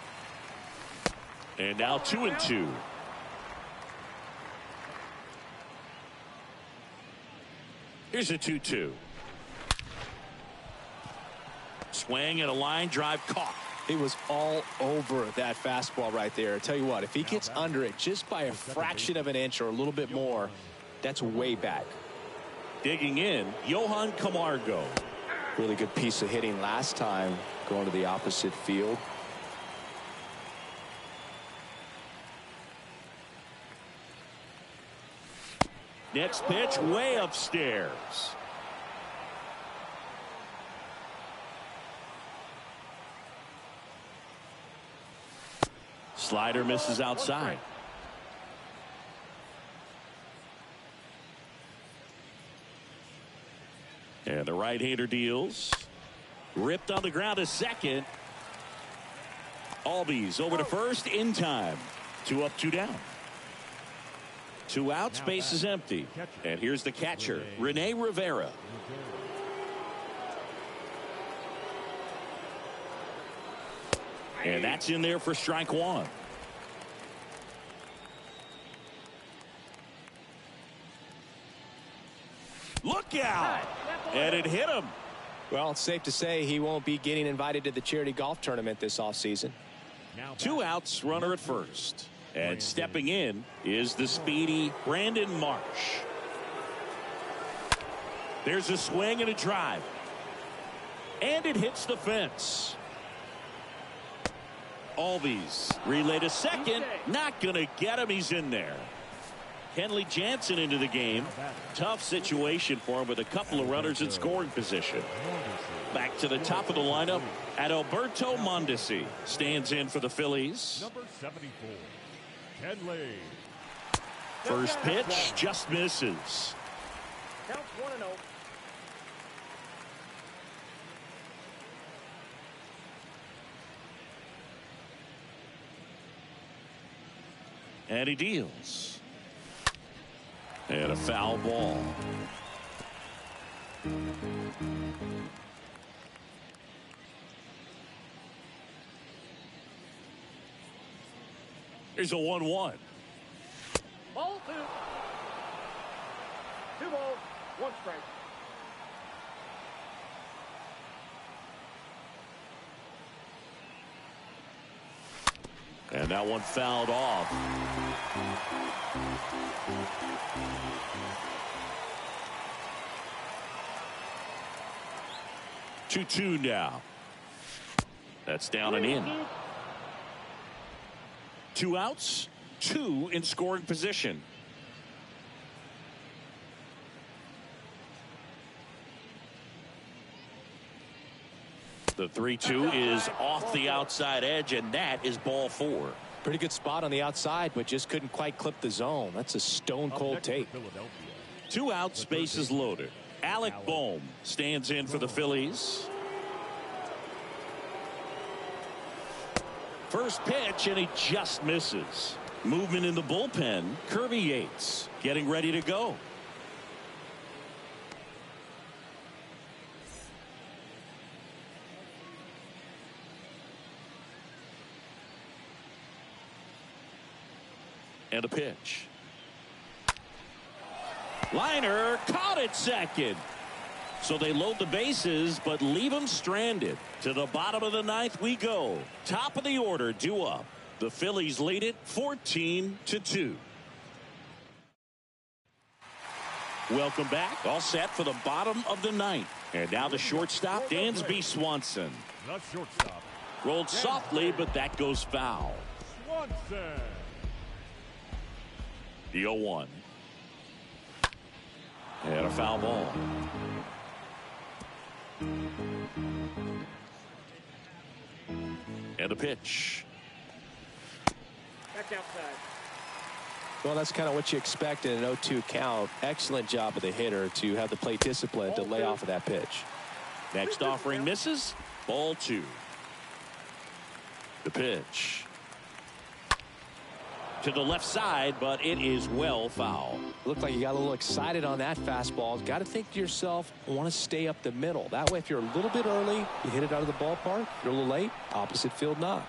And now 2-2. Here's a 2-2. Swing and a line drive caught. He was all over that fastball right there. I tell you what, if he gets under it just by a fraction of an inch or a little bit more, that's way back. Digging in, Johan Camargo. Really good piece of hitting last time, going to the opposite field. Next pitch way upstairs. Slider misses outside. And the right-hander deals. Ripped on the ground to second. Albies over to first in time. 2 up, 2 down. 2 outs, base is empty. And here's the catcher, Rene Rivera. And that's in there for strike 1. Look out! And it hit him. Well, it's safe to say he won't be getting invited to the charity golf tournament this offseason. 2 outs, runner at first. And stepping in is the speedy Brandon Marsh. There's a swing and a drive. And it hits the fence. Albies relay to second. Not going to get him. He's in there. Kenley Jansen into the game. Tough situation for him with a couple of runners in scoring position. Back to the top of the lineup, Adalberto Mondesi stands in for the Phillies. Number 74, Kenley. First pitch just misses. Counts 1-0. And he deals. And a foul ball. Here's a 1-1. Ball 2. 2 balls, 1 strike. And that one fouled off. Two now. That's down and in. 2 outs, 2 in scoring position. The 3-2 is off the outside edge, and that is ball 4. Pretty good spot on the outside, but just couldn't quite clip the zone. That's a stone cold take. 2 outs, bases loaded. Alec Bohm stands in for the Phillies. First pitch, and he just misses. Movement in the bullpen. Kirby Yates getting ready to go. And a pitch. Liner caught at second. So they load the bases, but leave them stranded. To the bottom of the 9th we go. Top of the order, due up. The Phillies lead it 14-2. Welcome back. All set for the bottom of the 9th. And now the shortstop, Dansby Swanson. The shortstop. Rolled softly, but that goes foul. Swanson. The 0-1. And a foul ball. And a pitch. Back outside. Well, that's kind of what you expect in an 0-2 count. Excellent job of the hitter to have the plate discipline to lay off of that pitch. Next offering misses. Ball 2. The pitch. to the left side, but it is well foul. Looked like you got a little excited on that fastball. Got to think to yourself, I want to stay up the middle. That way, if you're a little bit early, you hit it out of the ballpark. You're a little late, opposite field knock.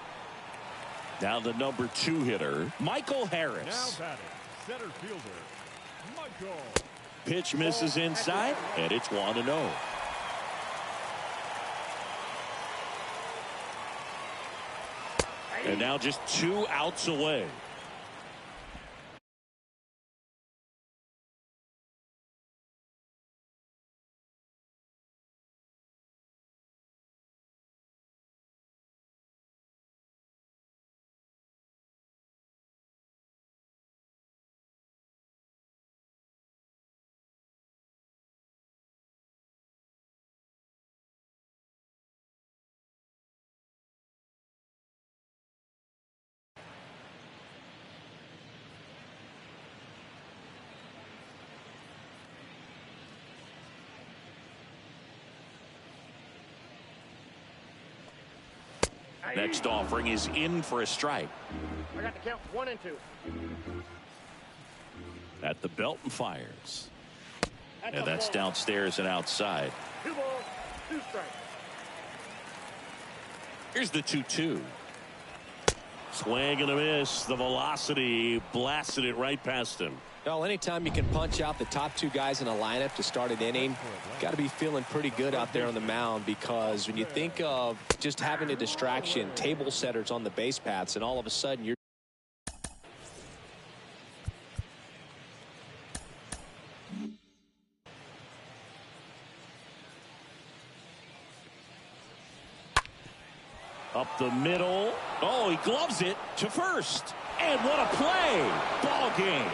Now the number 2 hitter, Michael Harris. Now batting, center fielder, Michael. Pitch misses inside, and it's 1-0. And now just 2 outs away. Next offering is in for a strike. I got the count 1 and 2. At the belt and fires. That's And a that's ball. downstairs and outside. 2 balls, 2 strikes. Here's the 2-2. Swing and a miss. The velocity blasted it right past him. Well, anytime you can punch out the top 2 guys in a lineup to start an inning, got to be feeling pretty good out there on the mound, because when you think of just having a distraction, table setters on the base paths, and all of a sudden you're Up the middle. Oh, he gloves it to first. And what a play. Ball game.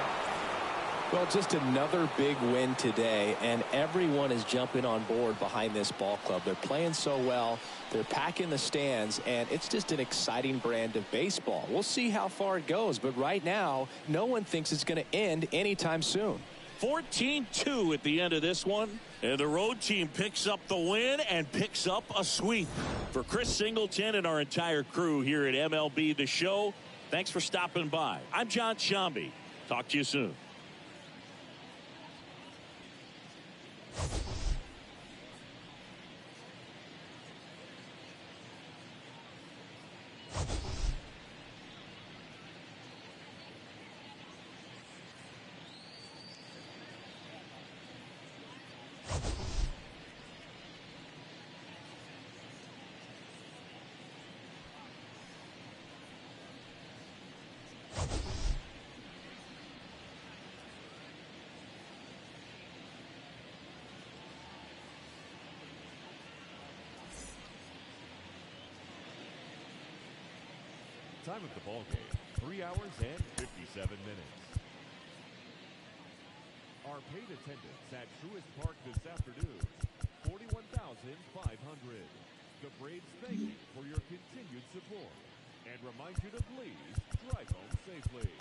Well, just another big win today, and everyone is jumping on board behind this ball club. They're playing so well. They're packing the stands, and it's just an exciting brand of baseball. We'll see how far it goes, but right now, no one thinks it's going to end anytime soon. 14-2 at the end of this one. And the road team picks up the win and picks up a sweep. For Chris Singleton and our entire crew here at MLB The Show, thanks for stopping by. I'm John Shambi. Talk to you soon. Time of the ball game, 3 hours and 57 minutes. Our paid attendance at Truist Park this afternoon, 41,500. The Braves thank you for your continued support and remind you to please drive home safely.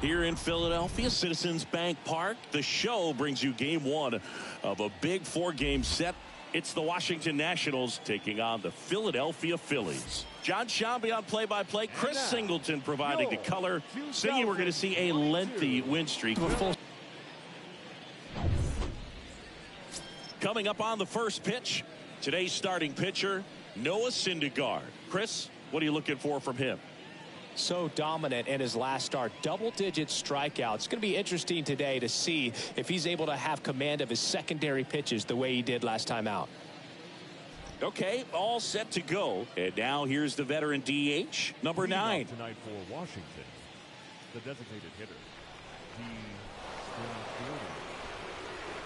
Here in Philadelphia, Citizens Bank Park, the show brings you game one of a big 4-game set. It's the Washington Nationals taking on the Philadelphia Phillies. John Shambi on play-by-play. Chris Singleton providing the color. Singing, we're going to see a lengthy win streak. Coming up on the first pitch, today's starting pitcher, Noah Syndergaard. Chris, what are you looking for from him? So dominant in his last start, double-digit strikeouts. It's going to be interesting today to see if he's able to have command of his secondary pitches the way he did last time out. Okay, all set to go. And now here's the veteran DH, number 9. Tonight for Washington, the designated hitter.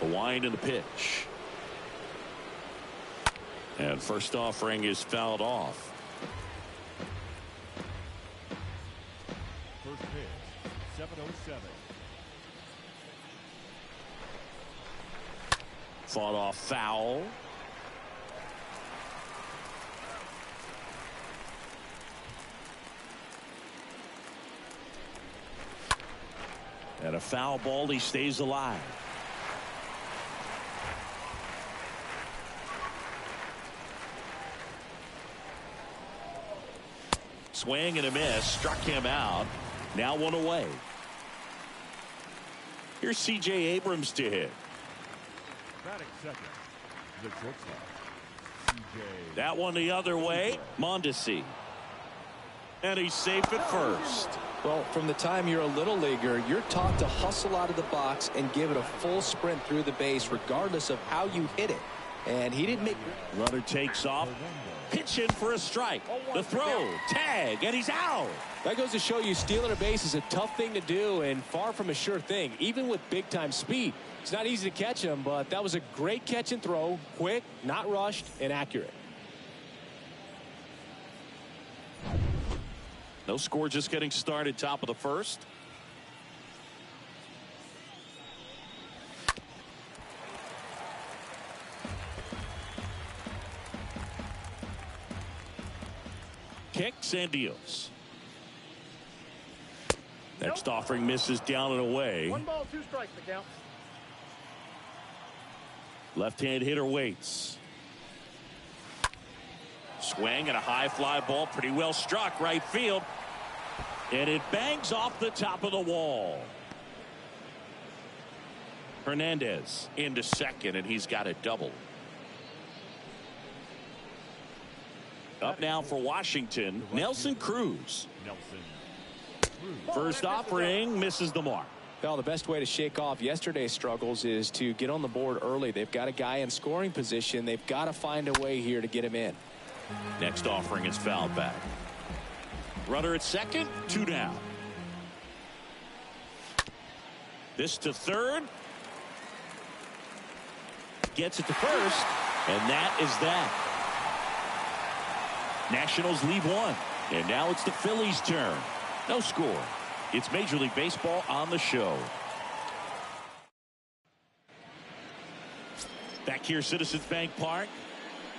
A wind in the pitch. And first offering is fouled off. First pitch, 7:07. Fought off foul. And a foul ball, he stays alive. Swing and a miss, struck him out. Now one away. Here's C.J. Abrams to hit. Batting second, the shortstop, C.J. That one the other way, Mondesi. And he's safe at first. Well, from the time you're a little leaguer, you're taught to hustle out of the box and give it a full sprint through the base regardless of how you hit it. And he didn't make... Runner takes off. Pitch in for a strike. The throw, tag, and he's out. That goes to show you stealing a base is a tough thing to do and far from a sure thing, even with big-time speed. It's not easy to catch him, but that was a great catch and throw. Quick, not rushed, and accurate. No score, just getting started, top of the first. Kicks and deals. Next offering misses down and away. 1 ball, 2 strikes to count. Left-hand hitter waits. Swing and a high fly ball, pretty well struck right field. And it bangs off the top of the wall. Hernandez into second, and he's got a double. Up now for Washington, Nelson Cruz. First offering misses the mark. Well, the best way to shake off yesterday's struggles is to get on the board early. They've got a guy in scoring position. They've got to find a way here to get him in. Next offering is fouled back. Runner at second, 2 down. This to third. Gets it to first, and that is that. Nationals lead 1, and now it's the Phillies' turn. No score. It's Major League Baseball on the show. Back here, Citizens Bank Park.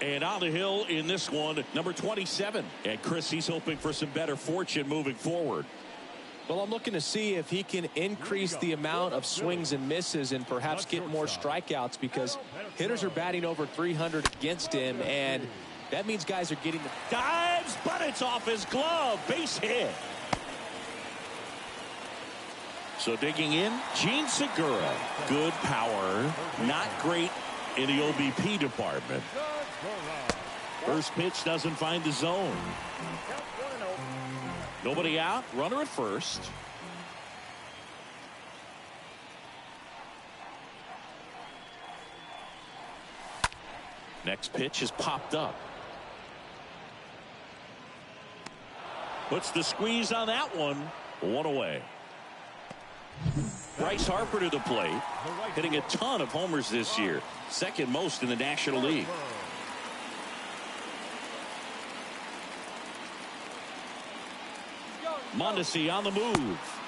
And on the hill in this one, number 27. And Chris, he's hoping for some better fortune moving forward. Well, I'm looking to see if he can increase the amount of swings and misses and perhaps get more strikeouts, because hitters are batting over 300 against him, and that means guys are getting the... Dives, but it's off his glove. Base hit. So digging in, Gene Segura. Good power, not great in the OBP department. First pitch doesn't find the zone. Nobody out, runner at first. Next pitch is popped up. Puts the squeeze on that one. 1 away. Bryce Harper to the plate, hitting a ton of homers this year, second most in the National League. Mondesi on the move.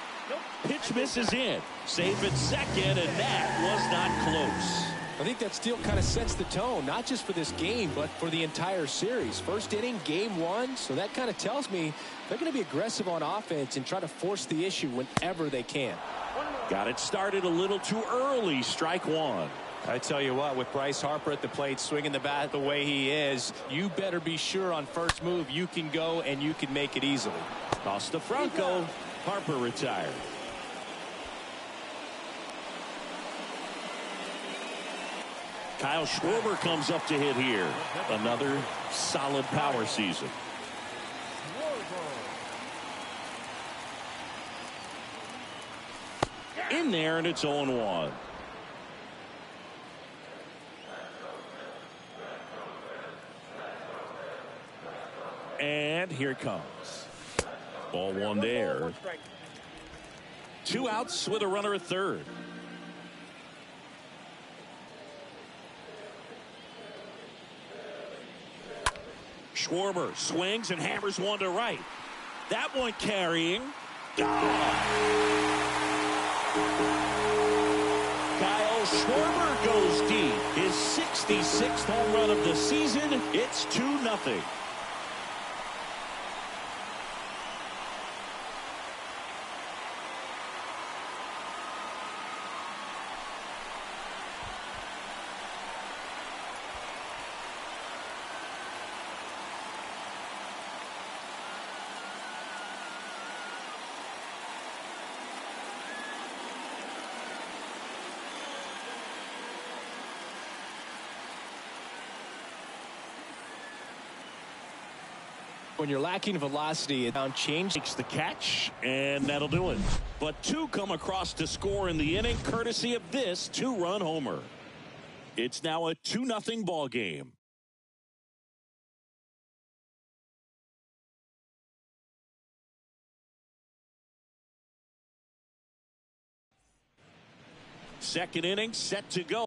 Pitch misses in. Safe at second, and that was not close. I think that steal kind of sets the tone, not just for this game, but for the entire series. First inning, game one, so that kind of tells me they're going to be aggressive on offense and try to force the issue whenever they can. Got it started a little too early. Strike one. I tell you what, with Bryce Harper at the plate swinging the bat the way he is, you better be sure on first move you can go and you can make it easily. Costa Franco. Harper retired. Kyle Schwarber comes up to hit here. Another solid power season. In there, and it's 0-1. And here it comes. Ball one there. 2 outs with a runner at third. Schwarber swings and hammers one to right. That one carrying. Kyle Schwarber goes deep. His 66th home run of the season. It's 2-0. When you're lacking velocity, it down change. Takes the catch, and that'll do it. But 2 come across to score in the inning, courtesy of this 2-run homer. It's now a 2-0 ball game. Second inning set to go.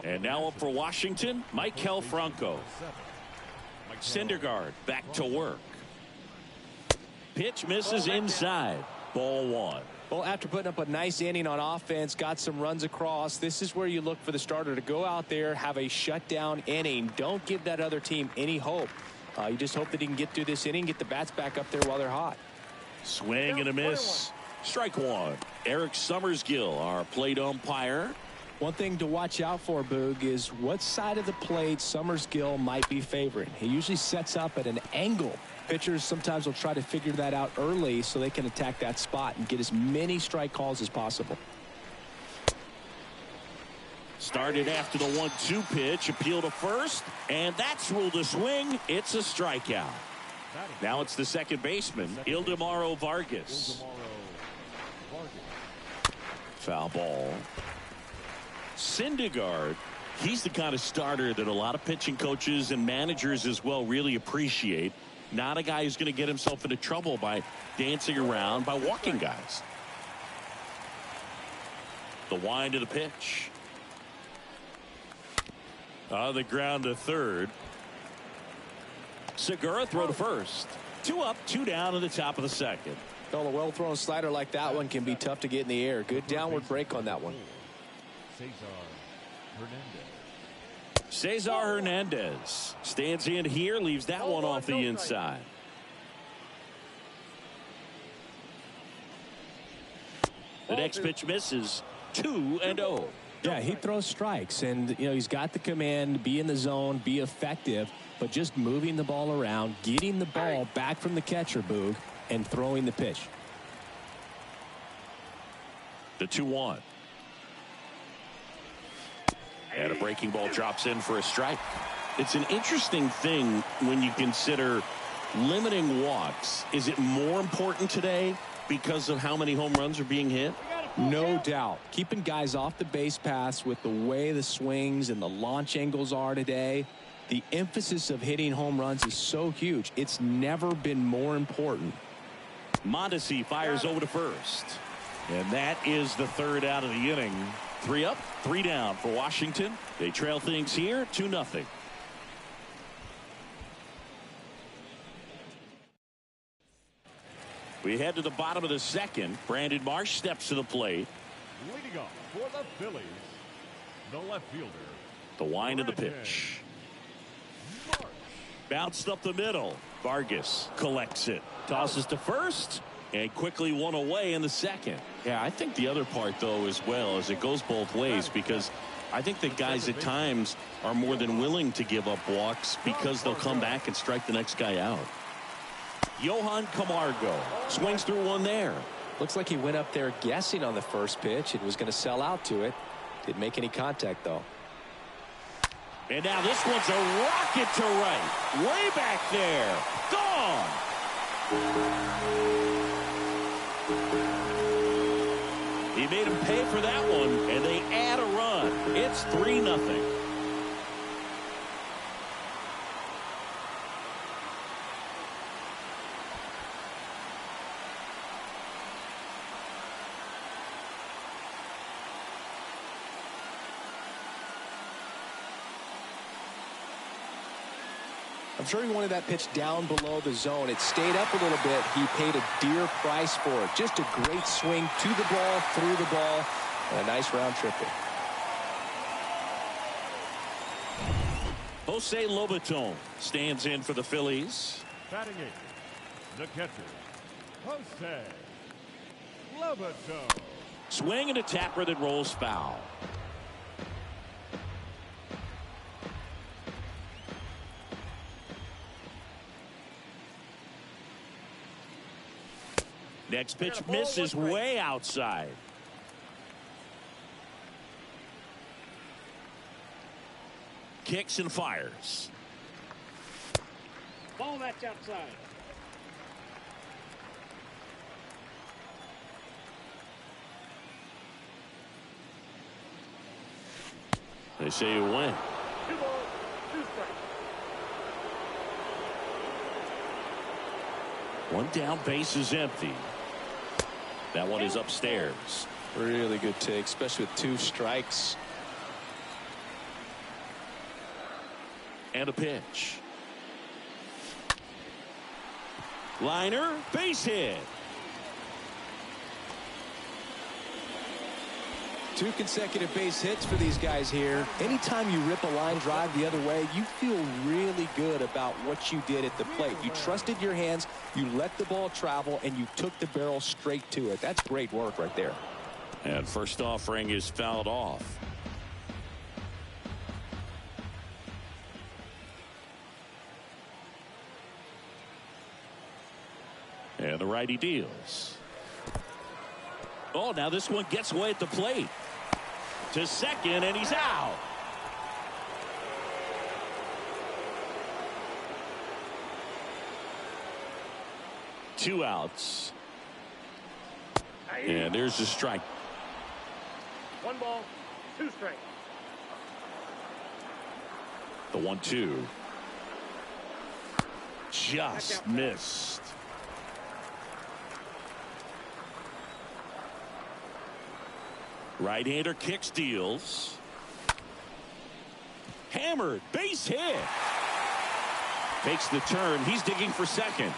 And now up for Washington, Maikel Franco. Syndergaard back to work. Pitch misses inside. Ball one. Well, after putting up a nice inning on offense, got some runs across, this is where you look for the starter to go out there, have a shutdown inning. Don't give that other team any hope. You just hope that he can get through this inning, get the bats back up there while they're hot. Swing and a miss. Strike one. Eric Summersgill, our plate umpire. One thing to watch out for, Boog, is what side of the plate Summersgill might be favoring. He usually sets up at an angle. Pitchers sometimes will try to figure that out early so they can attack that spot and get as many strike calls as possible. Started after the 1-2 pitch, appeal to first, and that's ruled a swing. It's a strikeout. Now it's the second baseman, Ildemaro Vargas. Foul ball. Syndergaard, he's the kind of starter that a lot of pitching coaches and managers as well really appreciate. Not a guy who's going to get himself into trouble by dancing around, by walking guys. The wind of the pitch. On the ground to third. Segura throw to first. 2 up, 2 down at the top of the second. Well, a well-thrown slider like that one can be tough to get in the air. Good downward break on that one. Cesar Hernandez stands in here, leaves that one off the inside. The next pitch misses. 2-0. Yeah, he throws strikes, and he's got the command, be in the zone, be effective, but just moving the ball around, getting the ball back from the catcher, Boog, and throwing the pitch. The 2-1. And a breaking ball drops in for a strike. It's an interesting thing when you consider limiting walks. Is it more important today because of how many home runs are being hit? No doubt. Keeping guys off the base paths with the way the swings and the launch angles are today, the emphasis of hitting home runs is so huge. It's never been more important. Mondesi fires over to first. And that is the third out of the inning. 3 up, 3 down for Washington. They trail things here 2-0. We head to the bottom of the second. Brandon Marsh steps to the plate. Leading off for the Phillies, the left fielder. The wind of the pitch. Marsh. Bounced up the middle. Vargas collects it. Tosses to first. And quickly one away in the second. Yeah, I think the other part, though, as well, is it goes both ways, because I think that guys at times are more than willing to give up walks because they'll come back and strike the next guy out. Johan Camargo swings through one there. Looks like he went up there guessing on the first pitch and was going to sell out to it. Didn't make any contact, though. And now this one's a rocket to right. Way back there. Gone. He made him pay for that one, and they add a run. It's 3-0. I'm sure he wanted that pitch down below the zone. It stayed up a little bit. He paid a dear price for it. Just a great swing to the ball, through the ball, and a nice round trip there. Jose Lobaton stands in for the Phillies. Batting eighth, the catcher, Jose Lobaton. Swing and a tapper that rolls foul. Next pitch misses way outside. Kicks and fires. Ball that's outside. They say you win. 2 balls, 2 strikes. One down, base is empty. That one is upstairs. Really good take, especially with 2 strikes. And a pitch. Liner, base hit. 2 consecutive base hits for these guys here. Anytime you rip a line drive the other way, you feel really good about what you did at the plate. You trusted your hands, you let the ball travel, and you took the barrel straight to it. That's great work right there. And first offering is fouled off. And the righty deals. Oh, now this one gets away at the plate. To second, and he's out. Two outs. And there's the strike. 1 ball, 2 strikes. The 1-2. Just missed. Right-hander kicks, deals. Hammered, base hit. Takes the turn. He's digging for second.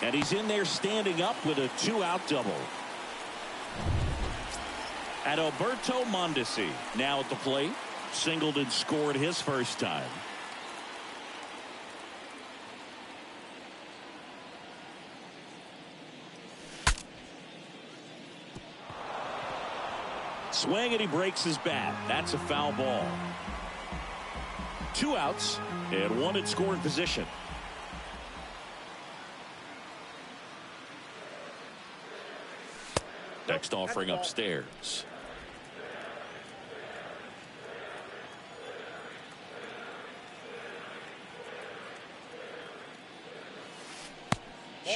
And he's in there standing up with a 2-out double. Adalberto Mondesi now at the plate. Singled and scored his first time. Swing, and he breaks his bat. That's a foul ball. 2 outs and 1 in scoring position. Next offering upstairs.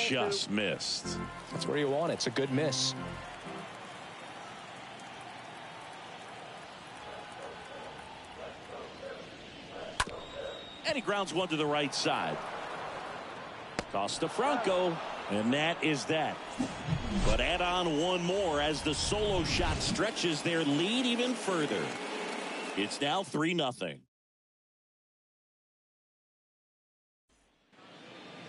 Just missed. That's where you want it. It's a good miss. And he grounds one to the right side. Toss to Franco, and that is that. But add on one more as the solo shot stretches their lead even further. It's now 3-0.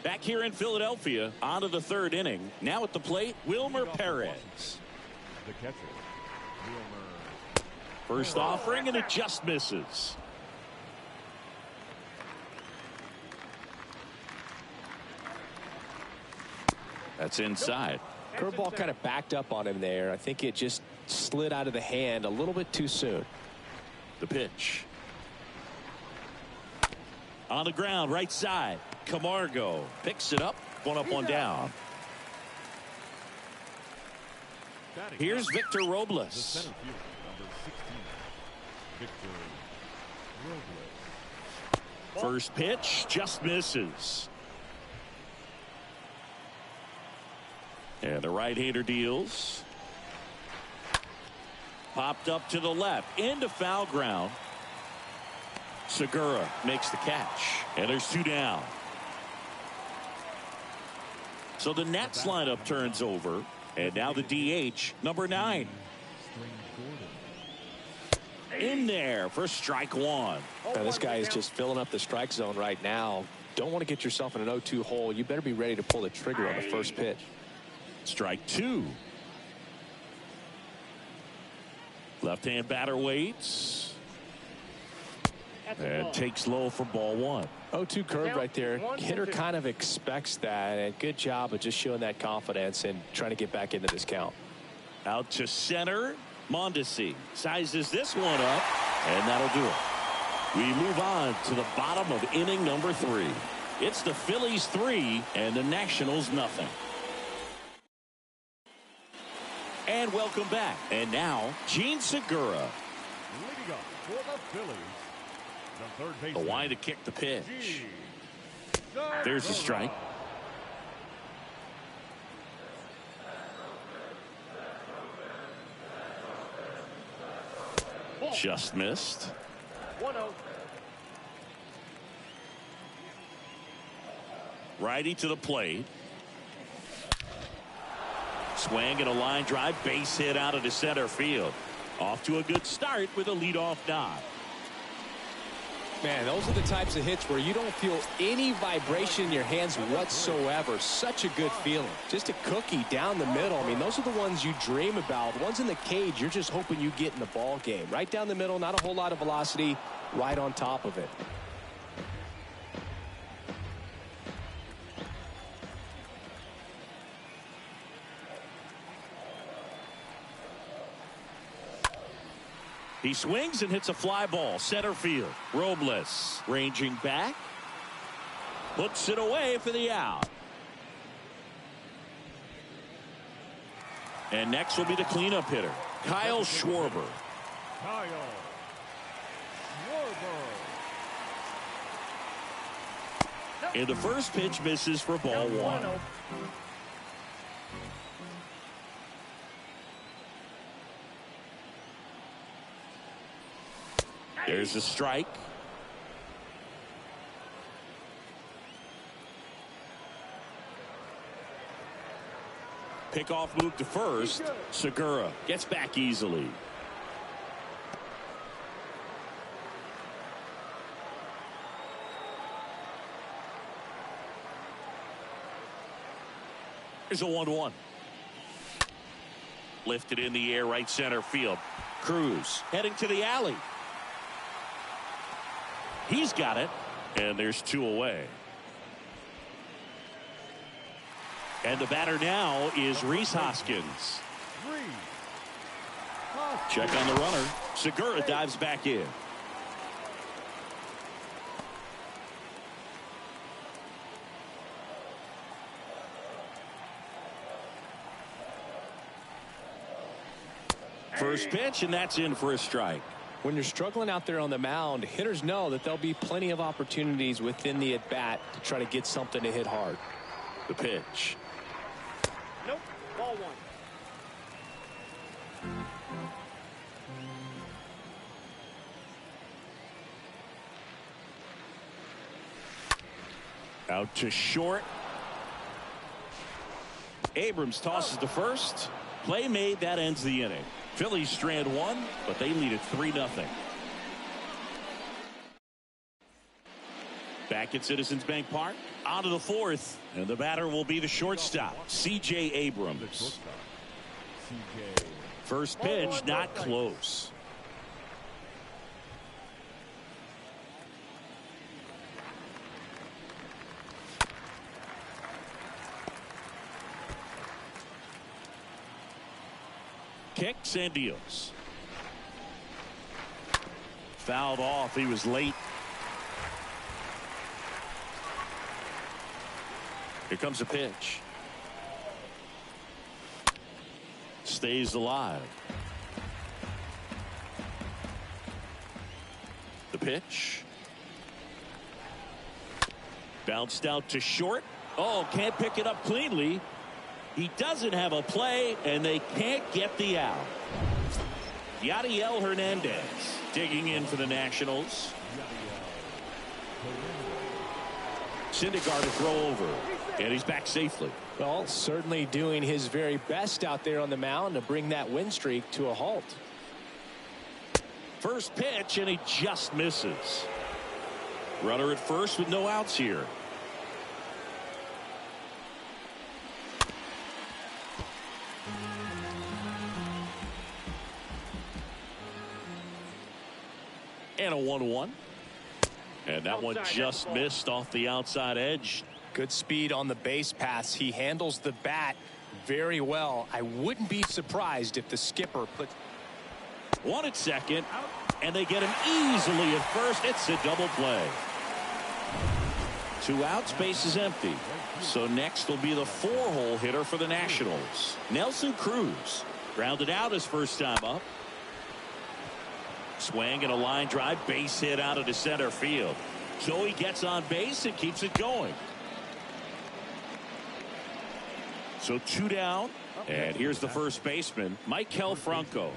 Back here in Philadelphia, on to the 3rd inning. Now at the plate, Wilmer Perez. The catcher, Wilmer. First offering, and it just misses. That's inside. Curveball kind of backed up on him there. I think it just slid out of the hand a little bit too soon. The pitch. On the ground, right side. Camargo picks it up. One up, one down. Here's Victor The Robles. center fielder, number 16, Victor Robles. First pitch just misses. And the right-hander deals. Popped up to the left into foul ground. Segura makes the catch, and there's 2 down. So the Nats lineup turns over, and now the DH, number 9. In there for strike 1. Now, this guy is just filling up the strike zone right now. Don't want to get yourself in an 0-2 hole. You better be ready to pull the trigger on the first pitch. Strike 2. Left-hand batter waits. And takes low for ball 1. 0-2 curve right there. Hitter kind of expects that, and good job of just showing that confidence and trying to get back into this count. Out to center. Mondesi sizes this one up, and that'll do it. We move on to the bottom of inning number 3. It's the Phillies 3 and the Nationals nothing. And welcome back. And now, Gene Segura. Leading up for the Phillies, the third baseman. The wind to kick the pitch. Gene There's a strike. Just missed. 1-0. Righty to the plate. Swing and a line drive, base hit out of the center field. Off to a good start with a leadoff knock. Man, those are the types of hits where you don't feel any vibration in your hands whatsoever. Such a good feeling. Just a cookie down the middle. I mean, those are the ones you dream about. The ones in the cage, you're just hoping you get in the ball game. Right down the middle, not a whole lot of velocity, right on top of it. He swings and hits a fly ball center field. Robles ranging back, puts it away for the out. And next will be the cleanup hitter, Kyle Schwarber. Kyle Schwarber. And the first pitch misses for ball one. There's a strike. Pickoff move to first. Segura gets back easily. Here's a 1-1. Lifted in the air, right center field. Cruz heading to the alley. He's got it, and there's two away. And the batter now is Rhys Hoskins. Check on the runner. Segura dives back in. First pitch, and that's in for a strike. When you're struggling out there on the mound, hitters know that there'll be plenty of opportunities within the at-bat to try to get something to hit hard. The pitch. Nope. Ball one. Out to short. Abrams tosses to first. Play made. That ends the inning. Phillies strand one, but they lead it 3-0. Back at Citizens Bank Park. On to the fourth. And the batter will be the shortstop, C.J. Abrams. First pitch, not close. Kicks and deals. Fouled off. He was late. Here comes a pitch. Stays alive. The pitch. Bounced out to short. Oh, can't pick it up cleanly. He doesn't have a play, and they can't get the out. Yadiel Hernandez digging in for the Nationals. Syndergaard to throw over, and he's back safely. Well, certainly doing his very best out there on the mound to bring that win streak to a halt. First pitch, and he just misses. Runner at first with no outs here. And a 1-1. And that one just missed off the outside edge. Good speed on the base pass. He handles the bat very well. I wouldn't be surprised if the skipper put one at second, and they get him easily at first. It's a double play. 2 outs, base is empty. So next will be the 4-hole hitter for the Nationals, Nelson Cruz. Grounded out his first time up. Swing and a line drive, base hit out of the center field. So he gets on base and keeps it going. So 2 down, and here's the first baseman, Maikel Franco.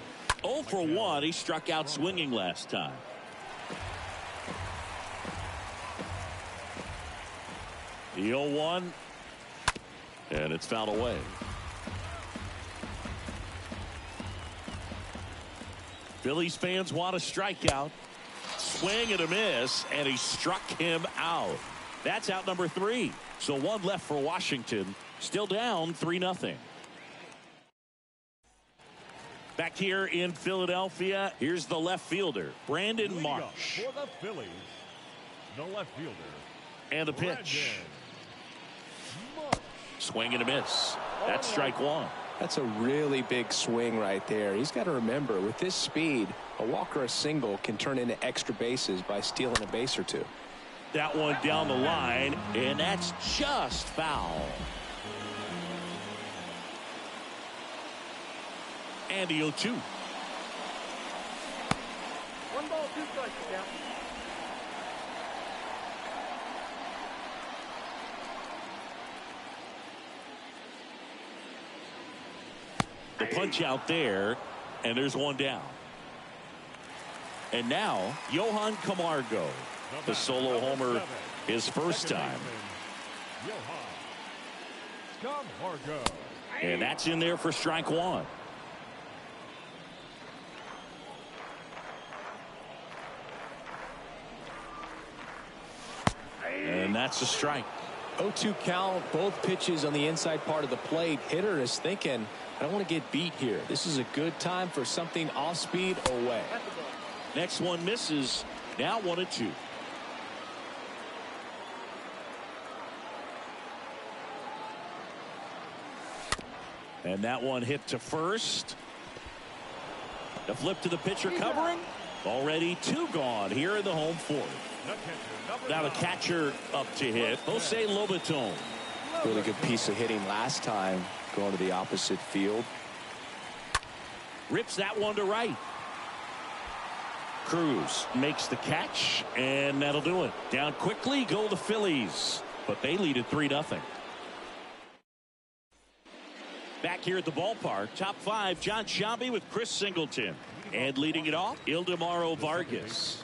0 for 1. He struck out swinging last time. The 0-1, and it's fouled away. Phillies fans want a strikeout. swing and a miss, and he struck him out. That's out number 3. So one left for Washington. Still down 3-0. Back here in Philadelphia, here's the left fielder, Brandon Marsh. For the Phillies, the left fielder. And the pitch. Marsh. Swing and a miss. That's strike 1. That's a really big swing right there. He's got to remember, with this speed, a walk or a single can turn into extra bases by stealing a base or two. That one down the line, and that's just foul. And the 0-2. 1 ball, 2 strikes, count. The punch out there, and there's one down. And now, Johan Camargo, the solo homer, his first time. Johan Camargo. And that's in there for strike 1. And that's a strike. 0-2 count, both pitches on the inside part of the plate. Hitter is thinking, I don't want to get beat here. This is a good time for something off speed away. Next one misses. Now 1-2. And that one hit to first. The flip to the pitcher covering. Already 2 gone here in the home 4th. Now the catcher up to hit, Jose Lobaton. Really good piece of hitting last time, going to the opposite field. Rips that one to right. Cruz makes the catch, and that'll do it. Down quickly go the Phillies, but they lead at 3-0. Back here at the ballpark, top 5, John Sciambi with Chris Singleton. And leading it off, Ildemaro Vargas.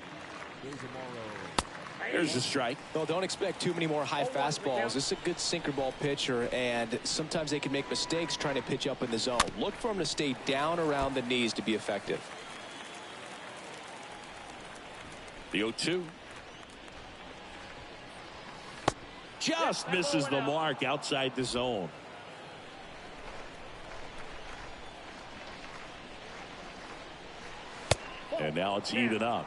There's a strike. Well, don't expect too many more high fastballs. This is a good sinker ball pitcher, and sometimes they can make mistakes trying to pitch up in the zone. Look for him to stay down around the knees to be effective. The 0-2. Just misses the mark outside the zone. And now it's even up.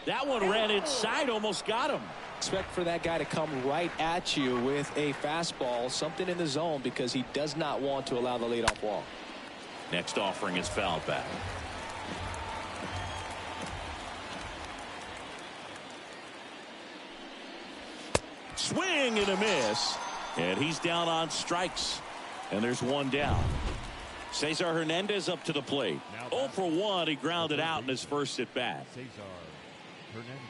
That one ran inside, almost got him. Expect for that guy to come right at you with a fastball, something in the zone, because he does not want to allow the leadoff walk. Next offering is fouled back. Swing and a miss. And he's down on strikes. And there's one down. Cesar Hernandez up to the plate. 0 for 1. He grounded out in his first at bat. Cesar Hernandez.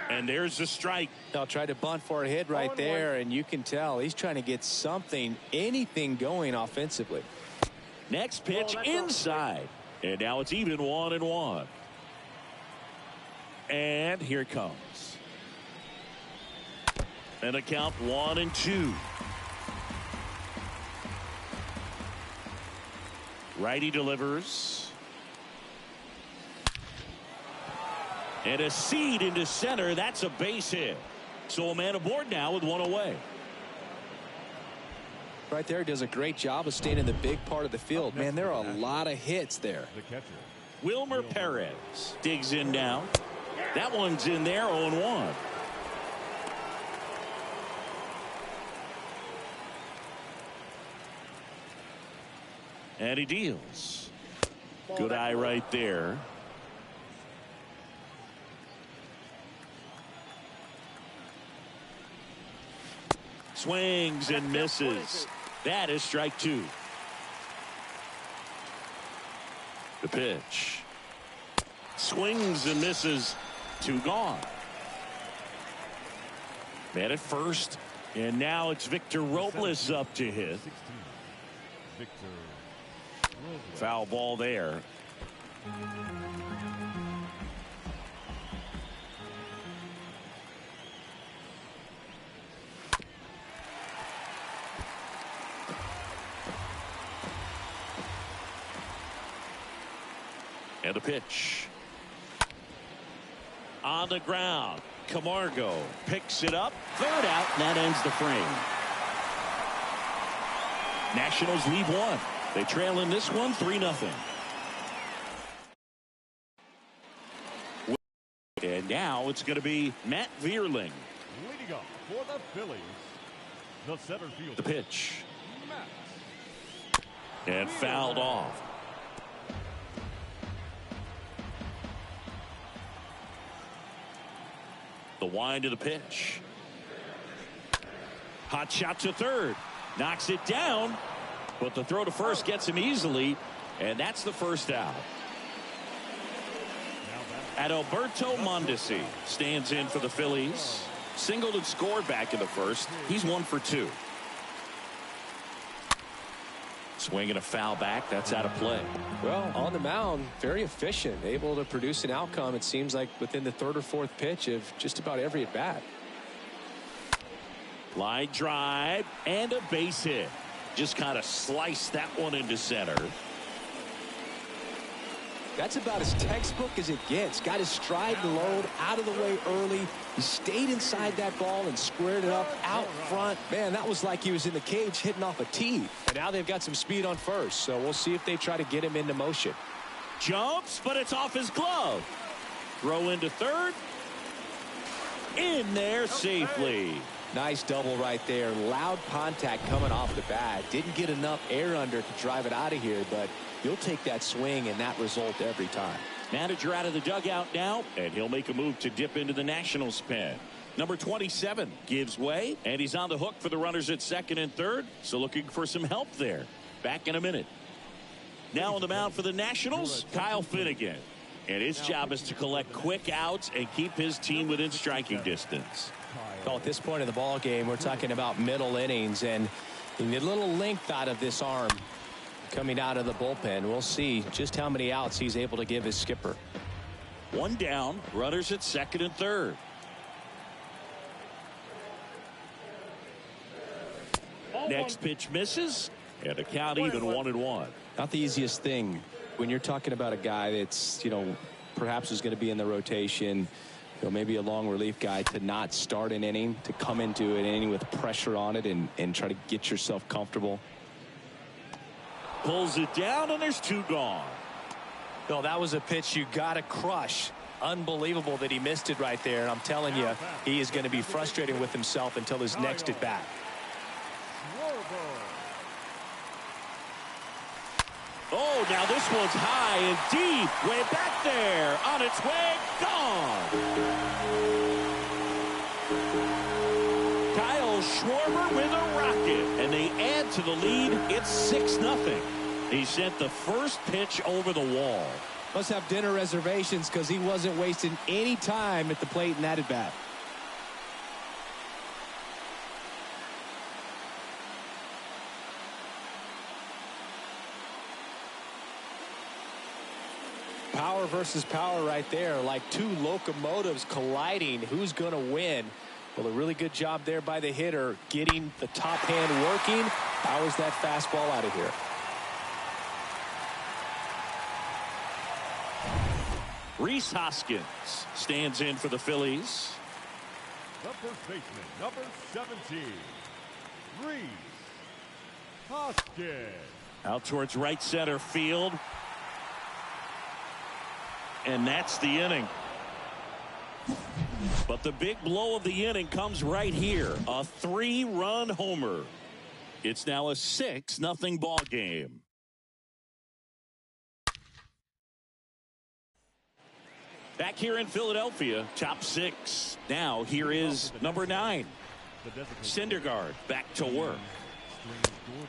And there's the strike. They'll try to bunt for a hit right there, and you can tell he's trying to get something, anything going offensively. Next pitch inside. And now it's even 1-1. And here it comes. And a count 1-2. Righty delivers. And a seed into center. That's a base hit. So a man aboard now with one away. Right there, does a great job of staying in the big part of the field. Man, there are a lot of hits there. The catcher. Wilmer Perez digs in now. That one's in there, 0-1. And he deals. Good eye right there. Swings and misses. That is strike 2. The pitch. Swings and misses. 2 gone. Man at first. And now it's Victor Robles up to hit. 16. Victor Robles. Foul ball there. And a pitch. On the ground. Camargo picks it up. Third out, and that ends the frame. Nationals lead one. They trail in this one 3-0. And now it's going to be Matt Vierling. Leading up for the Phillies, the center fielder. The pitch. Matt. And fouled off. The wind of the pitch. Hot shot to third. Knocks it down. But the throw to first gets him easily. And that's the first out. Adalberto Mondesi stands in for the Phillies. Singled and scored back in the first. He's 1 for 2. Swinging a foul back. That's out of play. Well, on the mound, very efficient, able to produce an outcome, it seems like, within the third or fourth pitch of just about every at bat. Line drive and a base hit. Just kind of sliced that one into center. That's about as textbook as it gets. Got his stride and load out of the way early. He stayed inside that ball and squared it up out front. Man, that was like he was in the cage hitting off a tee. And now they've got some speed on first, so we'll see if they try to get him into motion. Jumps, but it's off his glove. Throw into third. In there safely. Nice double right there. Loud contact coming off the bat. Didn't get enough air under to drive it out of here, but you'll take that swing and that result every time. Manager out of the dugout now, and he'll make a move to dip into the Nationals pen. Number 27 gives way, and he's on the hook for the runners at second and third, so looking for some help there. Back in a minute. Now on the mound for the Nationals, Kyle Finnegan. And his job is to collect quick outs and keep his team within striking distance. Well, at this point of the ball game, we're talking about middle innings, and you need a little length out of this arm coming out of the bullpen. We'll see just how many outs he's able to give his skipper. One down, runners at second and third. Next pitch misses, and a count even 1-1. Not the easiest thing when you're talking about a guy that's, perhaps is going to be in the rotation, maybe a long relief guy, to not start an inning, to come into an inning with pressure on it and try to get yourself comfortable. Pulls it down, and there's 2 gone. Well, that was a pitch you got to crush. Unbelievable that he missed it right there. And I'm telling you, he is going to be frustrated with himself until his next at bat. Oh, now this one's high and deep. Way back there. On its way. Gone. Kyle Schwarber with a rocket. And they add to the lead. It's 6-0. He sent the first pitch over the wall. Must have dinner reservations because he wasn't wasting any time at the plate in that at bat. Power versus power right there, like 2 locomotives colliding. Who's going to win? Well, a really good job there by the hitter, getting the top hand working. Powers that fastball out of here. Rhys Hoskins stands in for the Phillies. The first baseman, number 17, Rhys Hoskins. Out towards right center field. And that's the inning. But the big blow of the inning comes right here. A 3-run homer. It's now a 6-0 ball game. Back here in Philadelphia, top 6. Now here is number 9. Syndergaard back to work.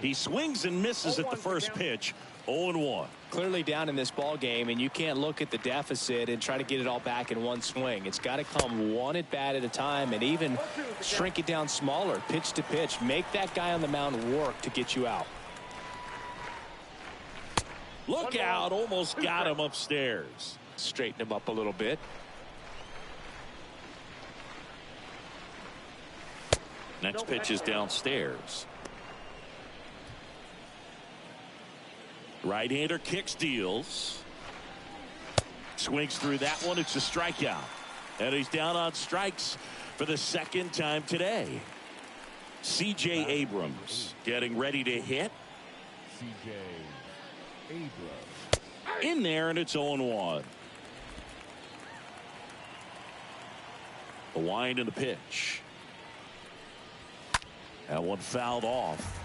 He swings and misses at the first pitch. 0-1. Clearly down in this ball game, and you can't look at the deficit and try to get it all back in one swing. It's got to come one at bat at a time, and even shrink it down smaller, pitch to pitch. Make that guy on the mound work to get you out. Look out, almost got him upstairs. Straighten him up a little bit. Next pitch is downstairs. Right-hander kicks, deals. Swings through that one. It's a strikeout. And he's down on strikes for the second time today. C.J. Abrams getting ready to hit. C.J. Abrams. In there, and it's 0-1. The wind and the pitch. That one fouled off.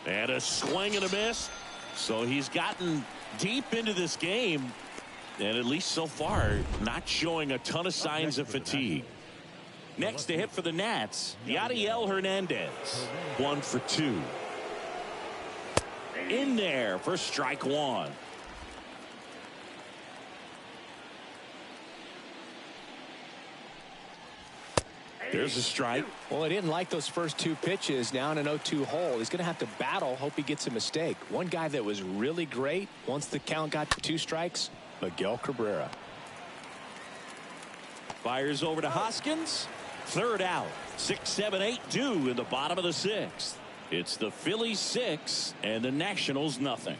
And a swing and a miss. So he's gotten deep into this game, and at least so far, not showing a ton of signs of fatigue. Next to hit for the Nats, Yadiel Hernandez. 1 for 2. In there for strike one. There's a strike. Well, he didn't like those first 2 pitches. Now in an 0-2 hole, he's going to have to battle. Hope he gets a mistake. One guy that was really great once the count got to 2 strikes, Miguel Cabrera. Fires over to Hoskins. Third out. 6, 7, 8 due in the bottom of the 6th. It's the Phillies 6 and the Nationals nothing.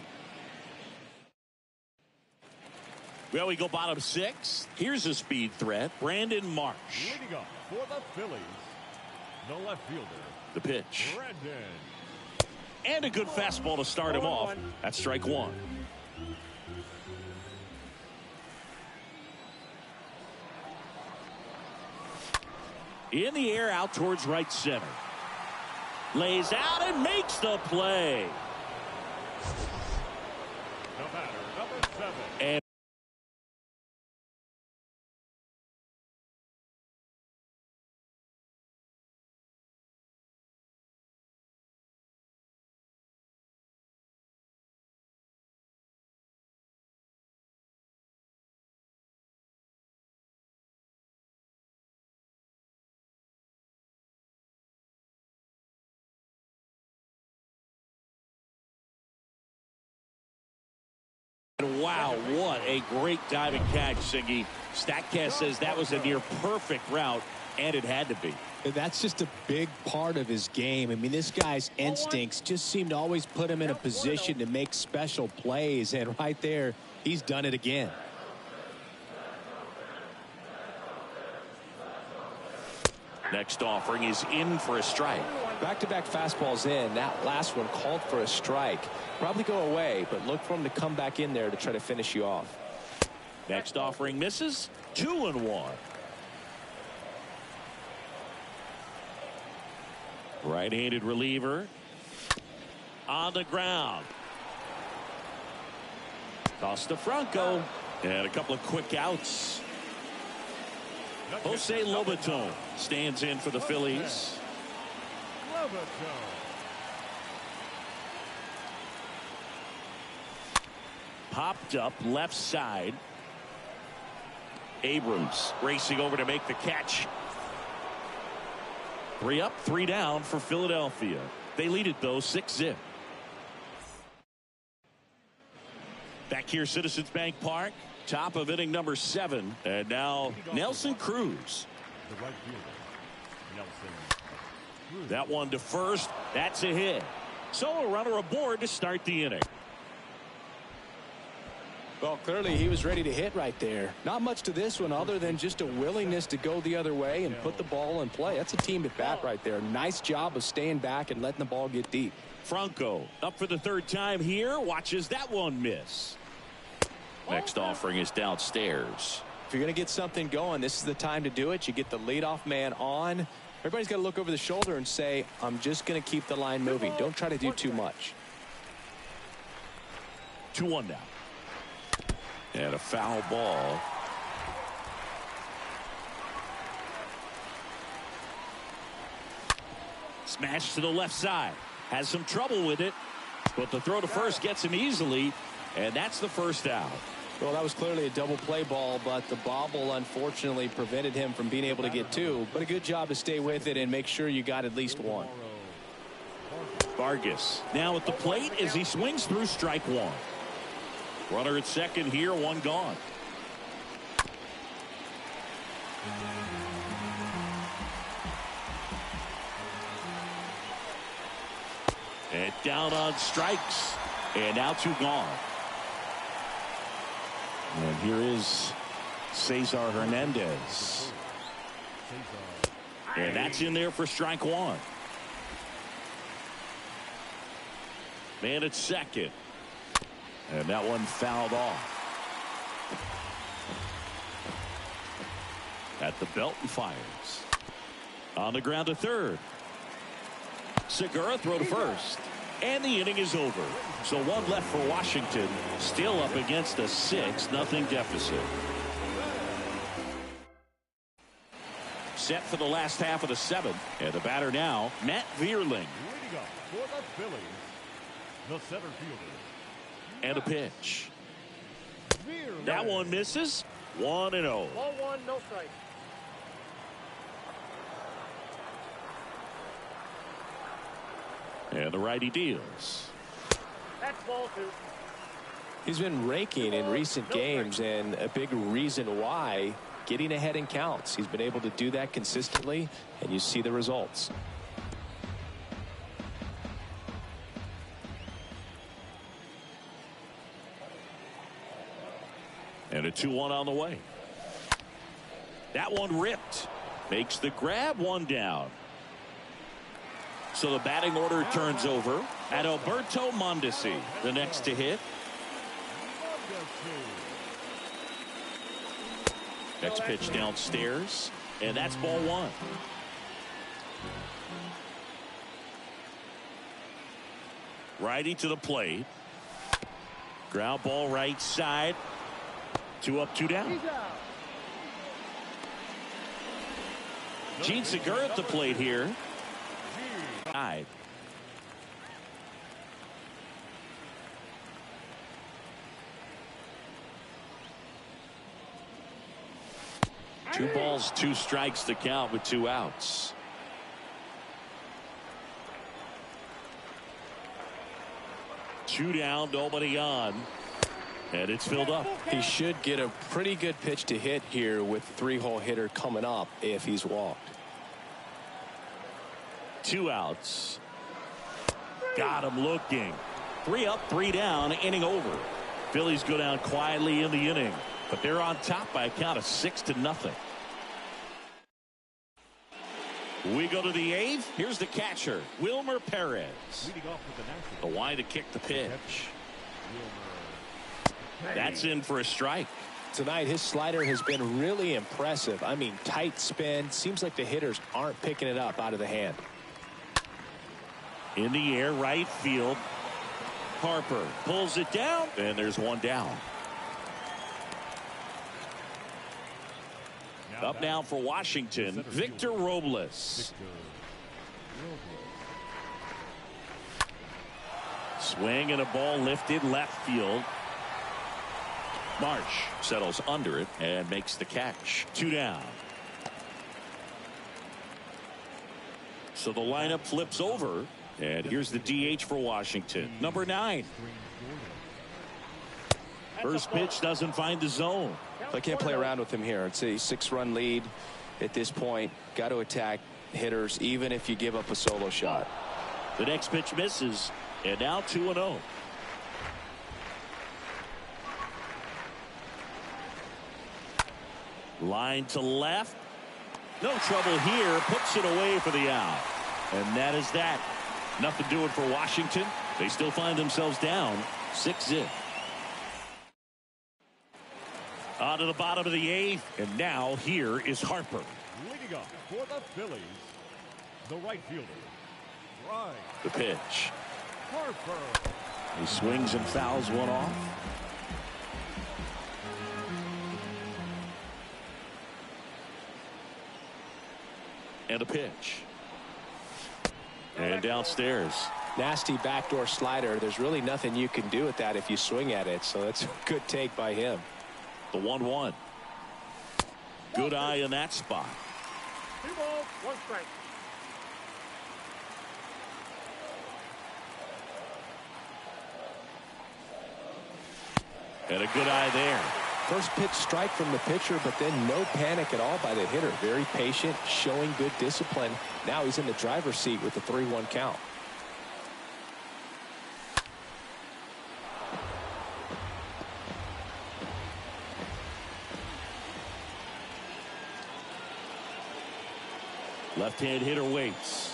Well, we go bottom 6. Here's a speed threat. Brandon Marsh. Leading up for the Phillies, the left fielder. The pitch. Brandon. And a good fastball to start him off. That's strike one. In the air out towards right center. Lays out and makes the play. The batter, number 7. And wow, what a great diving catch, Singy. Statcast says that was a near perfect route, and it had to be. That's just a big part of his game. I mean, this guy's instincts just seem to always put him in a position to make special plays, and right there, he's done it again. Next offering is in for a strike. Back-to-back fastballs in. That last one called for a strike. Probably go away, but look for him to come back in there to try to finish you off. Next offering misses. 2-1. Right-handed reliever. On the ground. Costa Franco. And a couple of quick outs. Jose Lobaton stands in for the Phillies. Popped up left side. Abrams racing over to make the catch. 3 up, 3 down for Philadelphia. They lead it though 6-0. Back here, Citizens Bank Park. Top of inning number 7. And now Nelson Cruz. The right fielder, Nelson. That one to first. That's a hit. So a runner aboard to start the inning. Well, clearly he was ready to hit right there. Not much to this one other than just a willingness to go the other way and put the ball in play. That's a team at bat right there. Nice job of staying back and letting the ball get deep. Franco up for the 3rd time here. Watches that one miss. Next offering is downstairs. If you're going to get something going, this is the time to do it. You get the leadoff man on. Everybody's got to look over the shoulder and say, I'm just going to keep the line moving. Don't try to do too much. 2-1 now. And a foul ball. Smash to the left side. Has some trouble with it. But the throw to first gets him easily. And that's the first out. Well, that was clearly a double play ball, but the bobble unfortunately prevented him from being able to get 2. But a good job to stay with it and make sure you got at least 1. Vargas now at the plate as he swings through strike 1. Runner at second here, 1 gone. And down on strikes. And now 2 gone. And here is Cesar Hernandez. And that's in there for strike 1. Man at second. And that one fouled off. At the belt and fires. On the ground to third. Segura throw to first. And the inning is over. So 1 left for Washington. Still up against a 6-0 deficit. Set for the last half of the 7th. And the batter now, Matt Vierling. Leading up for the Phillies, the center fielder. And a pitch. Vierling. That one misses. 1-0. Ball 1, no strike. And the righty deals. That's ball 2. He's been raking in recent games, and a big reason why, getting ahead in counts. He's been able to do that consistently, and you see the results. And a 2-1 on the way. That one ripped. Makes the grab, 1 down. So the batting order turns over at Alberto Mondesi, the next to hit. Next pitch downstairs, and that's ball 1. Righty to the plate. Ground ball right side. 2 up, 2 down. Gene Segura at the plate here. Tied. Two balls, 2 strikes to count with 2 outs. Two down, nobody on. And it's filled up. He should get a pretty good pitch to hit here with the 3-hole hitter coming up if he's walked. 2 outs. Got him looking. 3 up, 3 down, inning over. Phillies go down quietly in the inning, but they're on top by a count of 6-0. We go to the 8th. Here's the catcher, Wilmer Perez. Leading off with the The Nationals. line to kick the pitch. Wilmer. That's in for a strike. Tonight, his slider has been really impressive. I mean, tight spin. Seems like the hitters aren't picking it up out of the hand. In the air, right field. Harper pulls it down, and there's 1 down. Up now for Washington, Victor Robles. Swing and a ball lifted left field. Marsh settles under it and makes the catch. 2 down. So the lineup flips over, and here's the DH for Washington, number 9. First pitch doesn't find the zone. I can't play around with him here. It's a 6-run lead at this point. Got to attack hitters even if you give up a solo shot. The next pitch misses, and now 2-0. Line to left. No trouble here. Puts it away for the out. And that is that. Nothing doing for Washington. They still find themselves down 6-0. On to the bottom of the 8th. And now here is Harper. Leading up for the Phillies, the right fielder. Right. The pitch. Harper. He swings and fouls one off. And a pitch. And downstairs. Nasty backdoor slider. There's really nothing you can do with that if you swing at it. So that's a good take by him. The 1-1. Good eye in that spot. 2 balls, 1 strike. And a good eye there. First pitch strike from the pitcher, but then no panic at all by the hitter. Very patient, showing good discipline. Now he's in the driver's seat with the 3-1 count. Left-hand hitter waits.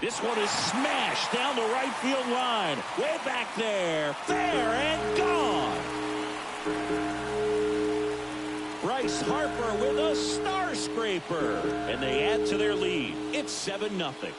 This one is smashed down the right field line. Way back there. Fair and gone. Bryce Harper with a star scraper. And they add to their lead. It's 7-0.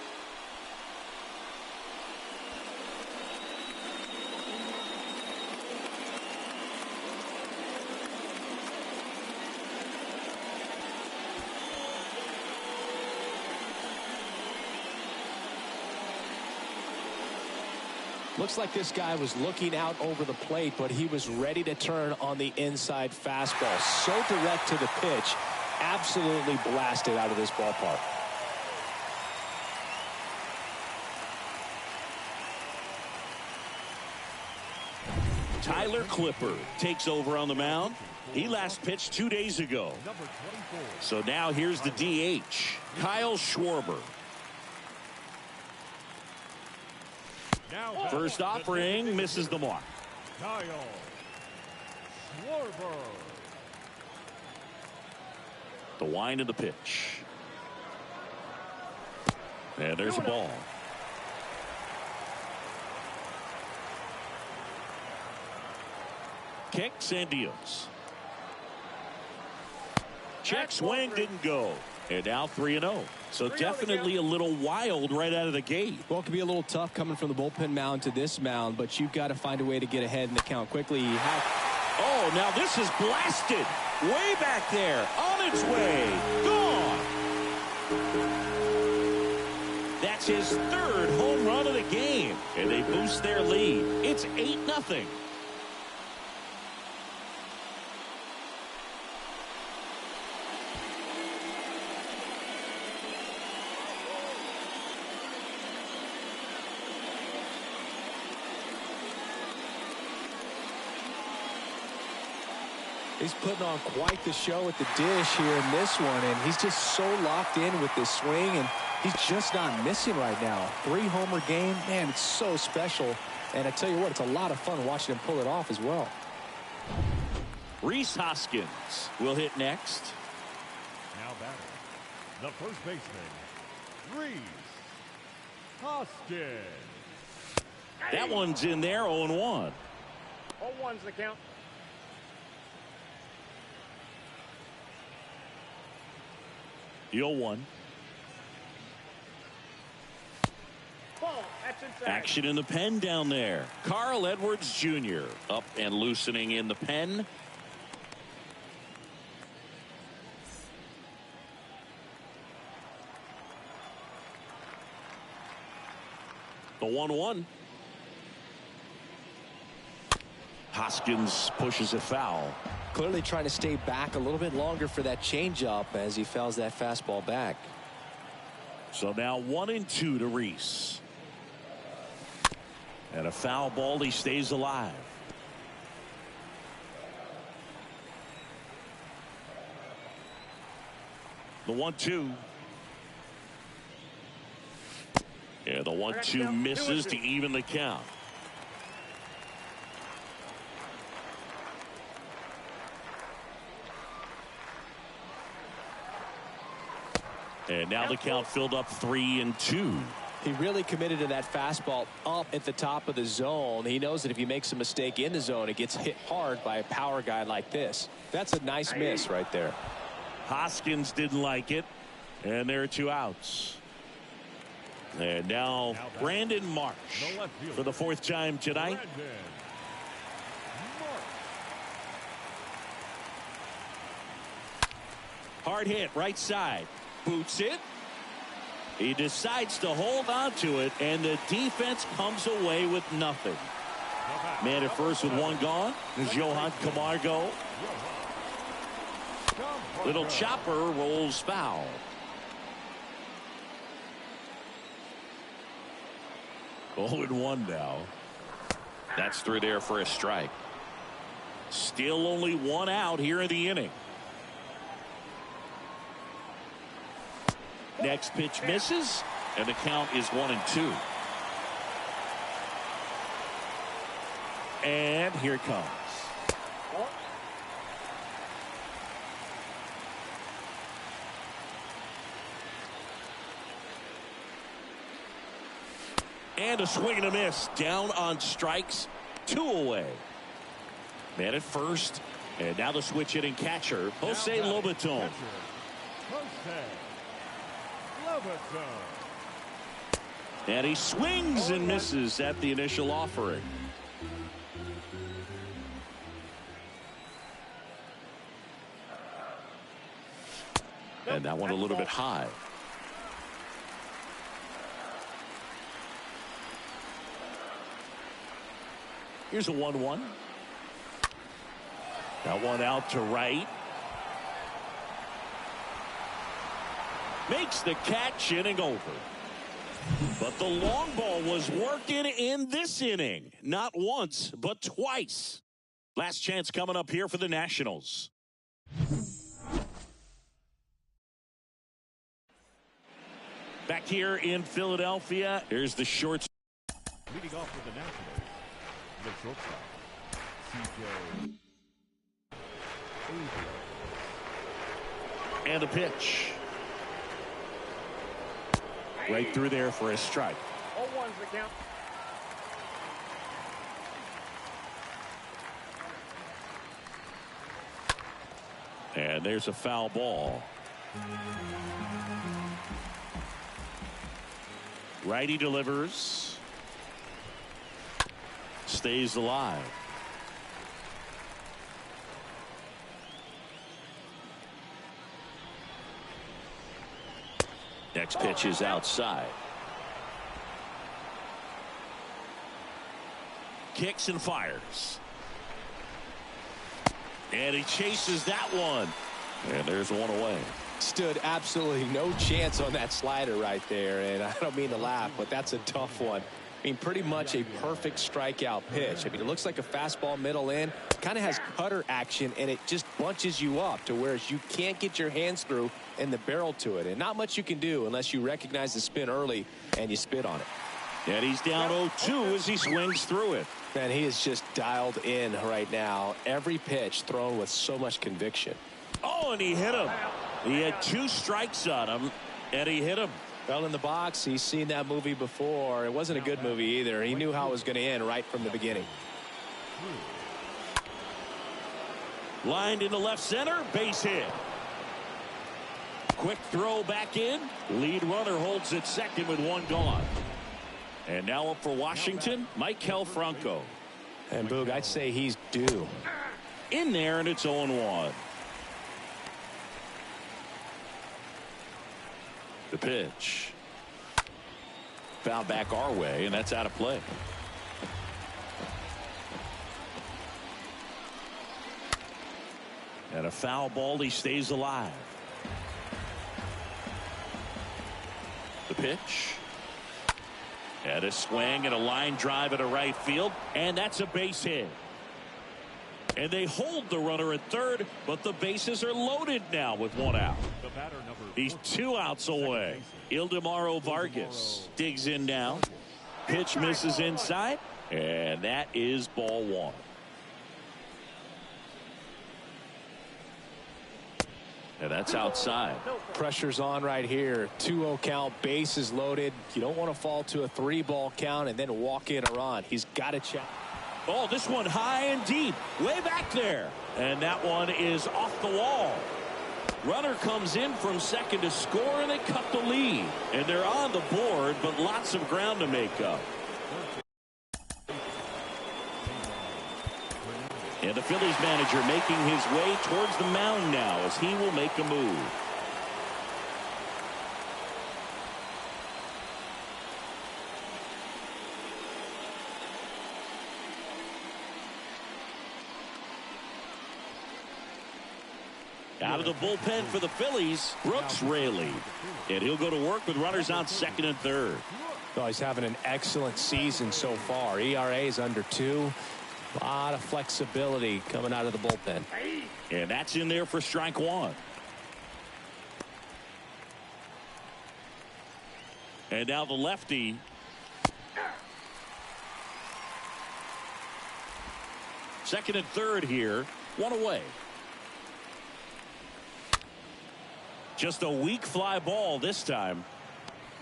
Looks like this guy was looking out over the plate, but he was ready to turn on the inside fastball. So direct to the pitch. Absolutely blasted out of this ballpark. Tyler Clipper takes over on the mound. He last pitched 2 days ago. So now here's the DH, Kyle Schwarber. First offering misses the mark. Kyle Schwarber. The wind of the pitch. And there's a ball. Kicks and deals. Check swing didn't go. And now 3-0. So definitely a little wild right out of the gate. Well, it could be a little tough coming from the bullpen mound to this mound, but you've got to find a way to get ahead in the count quickly. Oh, now this is blasted. Way back there. On its way. Gone. That's his third home run of the game. And they boost their lead. It's 8-0. He's putting on quite the show at the dish here in this one, and he's just so locked in with this swing, and he's just not missing right now. 3-homer game, man, it's so special. And I tell you what, it's a lot of fun watching him pull it off as well. Rhys Hoskins will hit next. Now batting, the first baseman, Rhys Hoskins. That one's in there, 0-1. 0-1's the count. The 0-1. Ball. That's inside. Action in the pen down there. Carl Edwards Jr. up and loosening in the pen. The 1-1. Hoskins pushes it foul. Clearly trying to stay back a little bit longer for that changeup as he fouls that fastball back. So now 1-2 to Rhys. And a foul ball, he stays alive. The 1-2. Yeah, the 1-2 misses to even the count. And now the count filled up 3-2. He really committed to that fastball up at the top of the zone. He knows that if he makes a mistake in the zone, it gets hit hard by a power guy like this. That's a nice miss right there. Hoskins didn't like it. And there are 2 outs. And now Brandon Marsh for the 4th time tonight. Hard hit right side. Boots it. He decides to hold on to it, and the defense comes away with nothing. Man at first with 1 gone is Johan Camargo. Little chopper rolls foul. Oh, and 1 now. That's through there for a strike. Still only 1 out here in the inning. Next pitch misses, and the count is 1-2. And here it comes. And a swing and a miss. Down on strikes. 2 away. Man at first. And now the switch hitting catcher, Jose Lobaton. And he swings and misses at the initial offering. And that one a little bit high. Here's a 1-1. That one out to right. Makes the catch, inning over. But the long ball was working in this inning. Not once, but twice. Last chance coming up here for the Nationals. Back here in Philadelphia, here's the short. Leading off for the Nationals, the shortstop, C.J. And a pitch. Right through there for a strike. 0-1's the count. And there's a foul ball. Righty delivers. Stays alive. Next pitch is outside. Kicks and fires. And he chases that one. And there's one away. Stood absolutely no chance on that slider right there. And I don't mean to laugh, but that's a tough one. I mean, pretty much a perfect strikeout pitch. I mean, it looks like a fastball middle in. Kind of has cutter action, and it just bunches you up to where you can't get your hands through and the barrel to it. And not much you can do unless you recognize the spin early and you spit on it. And he's down 0-2 as he swings through it. Man, he is just dialed in right now. Every pitch thrown with so much conviction. Oh, and he hit him. He had 2 strikes on him, and he hit him. Well, in the box, he's seen that movie before. It wasn't a good movie either. He knew how it was going to end right from the beginning. Lined into left center, base hit. Quick throw back in. Lead runner holds at second with 1 gone. And now up for Washington, Maikel Franco. And Boog, I'd say he's due. In there, and it's 0-1. The pitch. Foul back our way, and that's out of play. And a foul ball, he stays alive. The pitch. And a swing and a line drive at a right field, and that's a base hit. And they hold the runner at third, but the bases are loaded now with 1 out. He's 2 outs away. Ildemaro Vargas digs in now. Pitch misses inside, and that is ball 1. And that's outside. Pressure's on right here. 2-0 count, bases loaded. You don't want to fall to a 3-ball count and then walk in a run. He's got to check. Oh, this one high and deep, way back there. And that one is off the wall. Runner comes in from second to score, and they cut the lead. And they're on the board, but lots of ground to make up. And the Phillies manager making his way towards the mound now as he will make a move. Out of the bullpen for the Phillies, Brooks Raley. And he'll go to work with runners on second and third. Oh, he's having an excellent season so far. ERA is under 2. A lot of flexibility coming out of the bullpen. And that's in there for strike 1. And now the lefty. Second and third here. 1 away. Just a weak fly ball this time.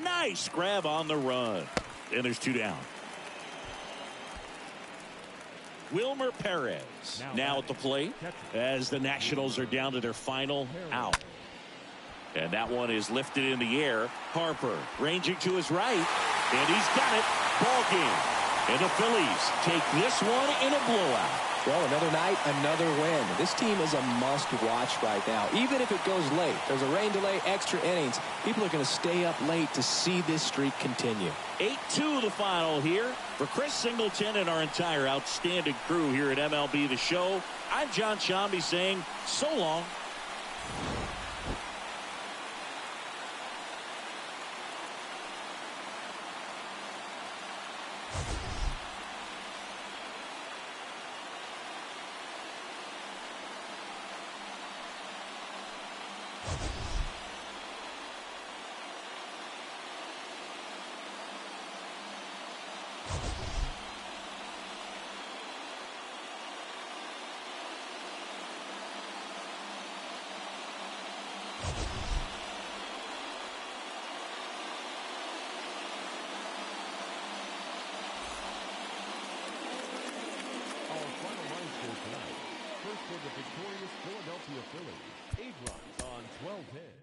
Nice grab on the run. and there's 2 down. Wilmer Perez now at the plate as the Nationals are down to their final out. And that one is lifted in the air. Harper ranging to his right, and he's got it. Ball game. And the Phillies take this one in a blowout. Well, another night, another win. This team is a must-watch right now. Even if it goes late, there's a rain delay, extra innings. People are going to stay up late to see this streak continue. 8-2 the final here. For Chris Singleton and our entire outstanding crew here at MLB The Show, I'm John Shambi saying so long. First for the victorious Philadelphia Phillies, 8 runs on 12 hits.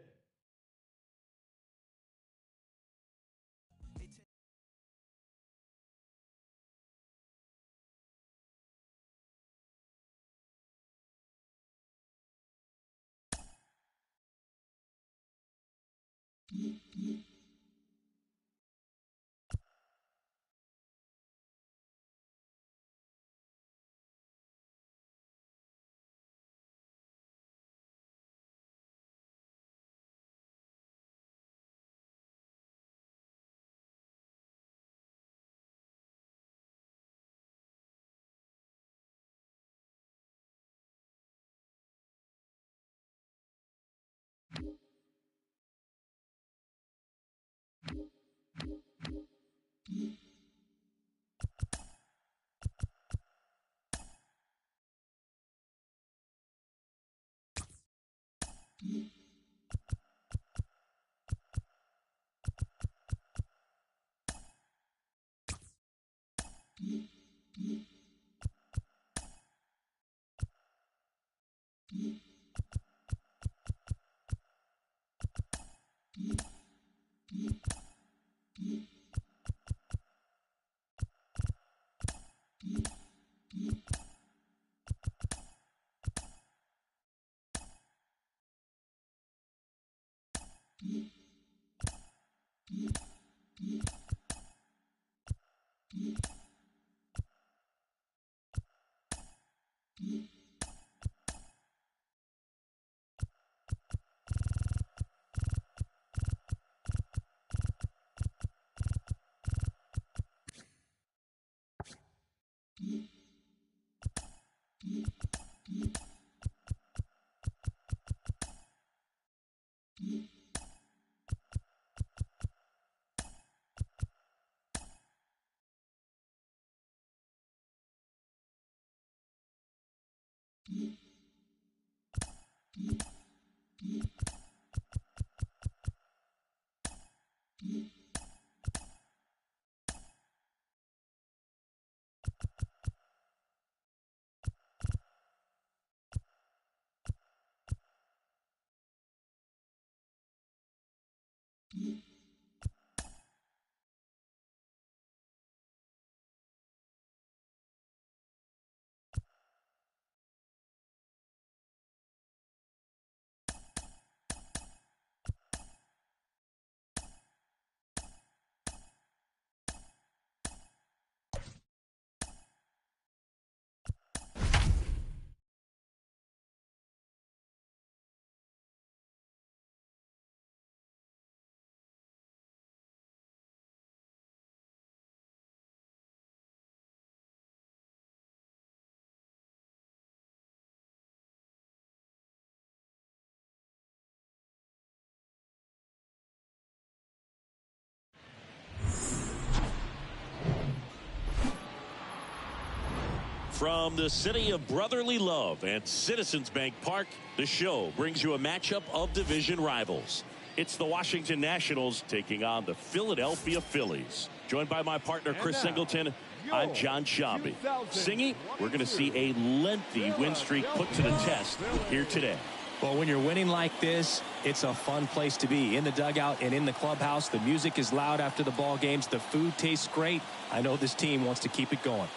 From the city of brotherly love and Citizens Bank Park, the show brings you a matchup of division rivals. It's the Washington Nationals taking on the Philadelphia Phillies. Joined by my partner, Chris Singleton, I'm John Shabby. Singy, we're going to see a lengthy win streak put to the test here today. Well, when you're winning like this, it's a fun place to be. In the dugout and in the clubhouse, the music is loud after the ball games. The food tastes great. I know this team wants to keep it going.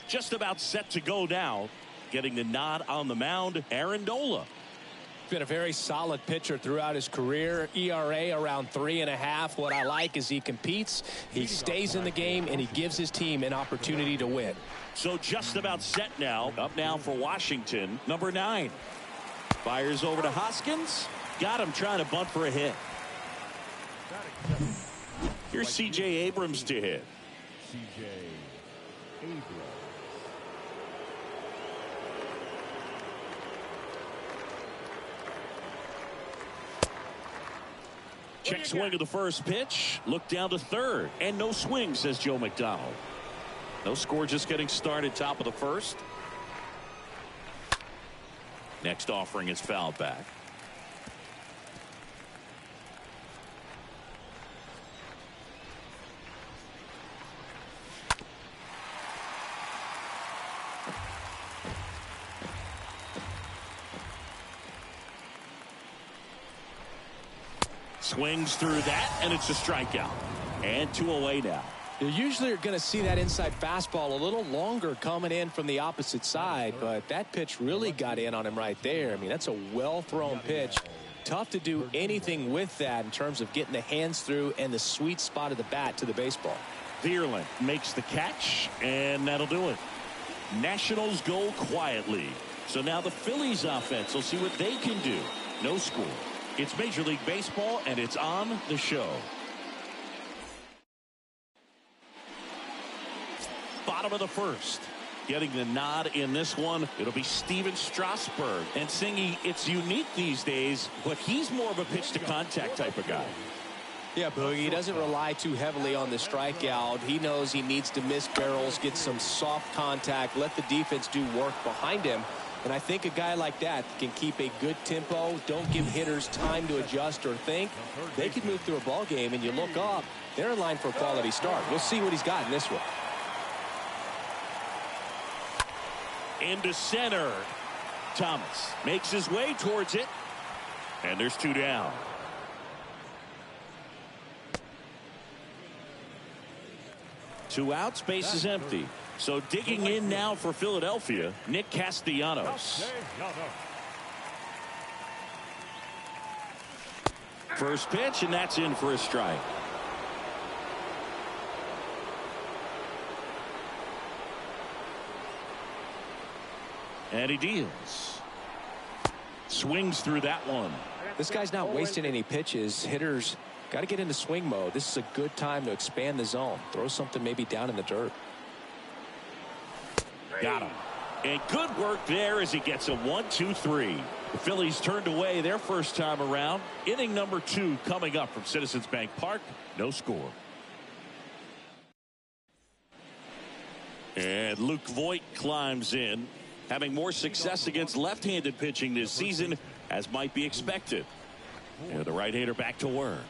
Just about set to go now. Getting the nod on the mound, Aaron Nola. Been a very solid pitcher throughout his career. ERA around 3.5. What I like is he competes, he stays in the game, and he gives his team an opportunity to win. So just about set now. Up now for Washington, number 9. Fires over to Hoskins. Got him trying to bunt for a hit. Here's C.J. Abrams to hit. C.J. Abrams. Check swing of the first pitch. Look down to third. And no swing, says Joe McDonald. No score, just getting started, top of the first. Next offering is fouled back. Swings through that, and it's a strikeout. And 2 away now. You usually are going to see that inside fastball a little longer coming in from the opposite side, but that pitch really got in on him right there. I mean, that's a well-thrown pitch. Tough to do anything with that in terms of getting the hands through and the sweet spot of the bat to the baseball. Vierling makes the catch, and that'll do it. Nationals go quietly. So now the Phillies offense will see what they can do. No score. It's Major League Baseball, and it's on the show. Bottom of the first. Getting the nod in this one, it'll be Steven Strasburg. And Singy, it's unique these days, but he's more of a pitch-to-contact type of guy. Yeah, Boogie, he doesn't rely too heavily on the strikeout. He knows he needs to miss barrels, get some soft contact, let the defense do work behind him. And I think a guy like that can keep a good tempo, don't give hitters time to adjust or think. They can move through a ball game, and you look up, they're in line for a quality start. We'll see what he's got in this one. Into center. Thomas makes his way towards it. And there's 2 down. Two outs, base is empty. So digging in now for Philadelphia, Nick Castellanos. First pitch, and that's in for a strike. And he deals. Swings through that one. This guy's not wasting any pitches. Hitters got to get into swing mode. This is a good time to expand the zone. Throw something maybe down in the dirt. Got him. And good work there as he gets a 1-2-3. The Phillies turned away their first time around. Inning number 2 coming up from Citizens Bank Park. No score. And Luke Voit climbs in, having more success against left-handed pitching this season, as might be expected. And the right-hander back to work.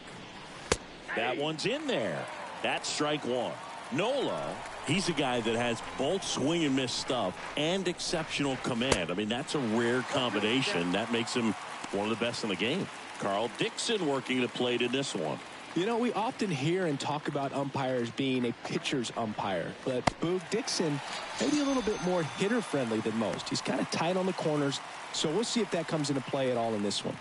That one's in there. That's strike 1. Nola, he's a guy that has both swing and miss stuff and exceptional command. I mean, that's a rare combination. That makes him one of the best in the game. Carl Dixon working the plate in this one. You know, we often hear and talk about umpires being a pitcher's umpire, but Boog Dixon maybe a little bit more hitter friendly than most. He's kind of tight on the corners, so we'll see if that comes into play at all in this one.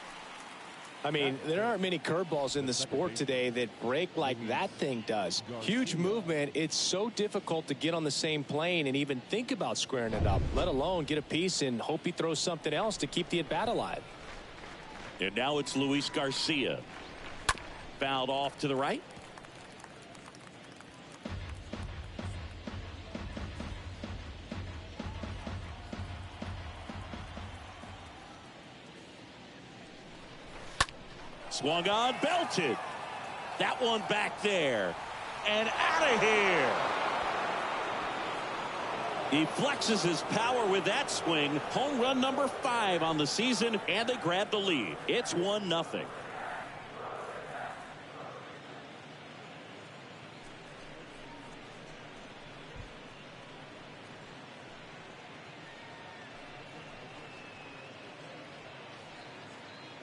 I mean, there aren't many curveballs in the sport today that break like that thing does. Huge movement. It's so difficult to get on the same plane and even think about squaring it up, let alone get a piece and hope he throws something else to keep the at-bat alive. And now it's Luis Garcia. Fouled off to the right. Swung on, belted. That one back there. And out of here. He flexes his power with that swing. Home run number 5 on the season, and they grab the lead. It's 1-0.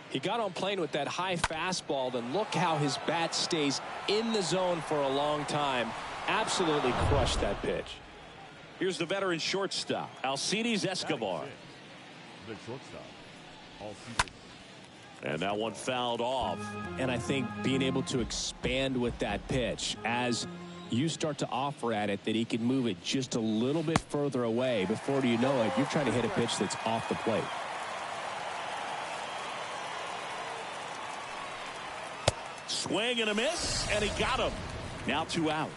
He got on plane with that high fastball, then look how his bat stays in the zone for a long time. Absolutely crushed that pitch. Here's the veteran shortstop, Alcides Escobar. The shortstop, Alcides. And that one fouled off. And I think being able to expand with that pitch as you start to offer at it, that he can move it just a little bit further away. Before you know it, you're trying to hit a pitch that's off the plate. Swing and a miss, and he got him. Now 2 out.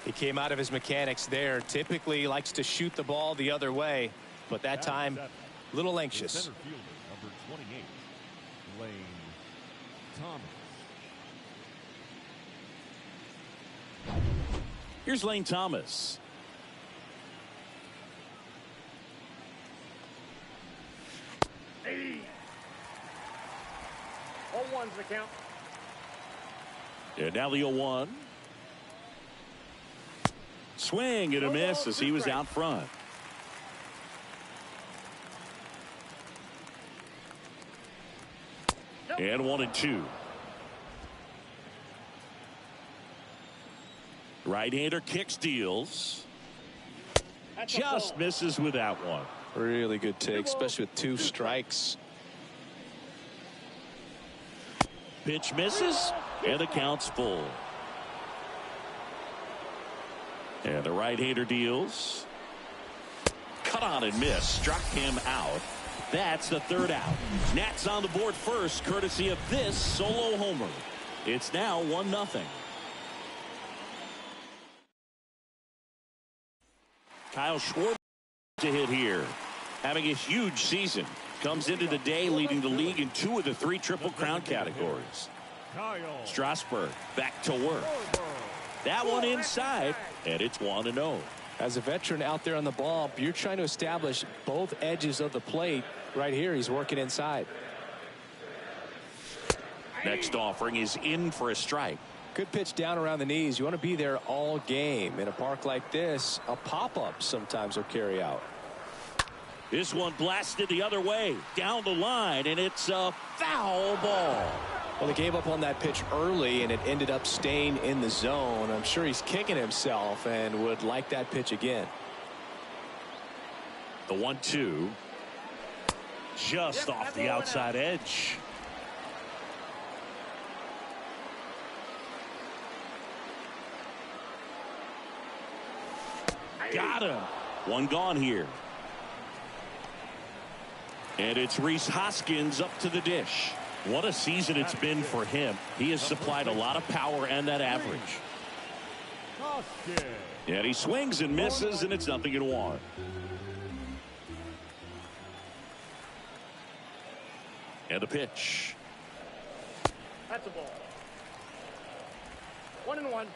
He came out of his mechanics there. Typically likes to shoot the ball the other way, but that time a little anxious. Center fielder, number 28, Lane Thomas. Here's Lane Thomas. Hey. All ones the count. And now the 0-1. Swing and a miss as he was out front. And 1-2. Right-hander kicks, deals. Just misses with that one. Really good take, especially with 2 strikes. Pitch misses, and the count's full. And the right-hander deals. Cut on and miss. Struck him out. That's the 3rd out. Nats on the board first, courtesy of this solo homer. It's now 1-0. Kyle Schwarber to hit here. Having a huge season. Comes into the day leading the league in 2 of the 3 Triple Crown categories. Strasburg back to work. That one inside, and it's 1-0. As a veteran out there on the ball, you're trying to establish both edges of the plate. Right here, he's working inside. Next offering is in for a strike. Good pitch down around the knees. You want to be there all game. In a park like this, a pop-up sometimes will carry out. This one blasted the other way, down the line, and it's a foul ball. Well, they gave up on that pitch early, and it ended up staying in the zone. I'm sure he's kicking himself and would like that pitch again. The 1-2. Just off the outside edge. Got him. One gone here. And it's Rhys Hoskins up to the dish. What a season it's been for him. He has supplied a lot of power and that average. And he swings and misses, and it's 0-1. And the pitch. That's a ball. 1-1.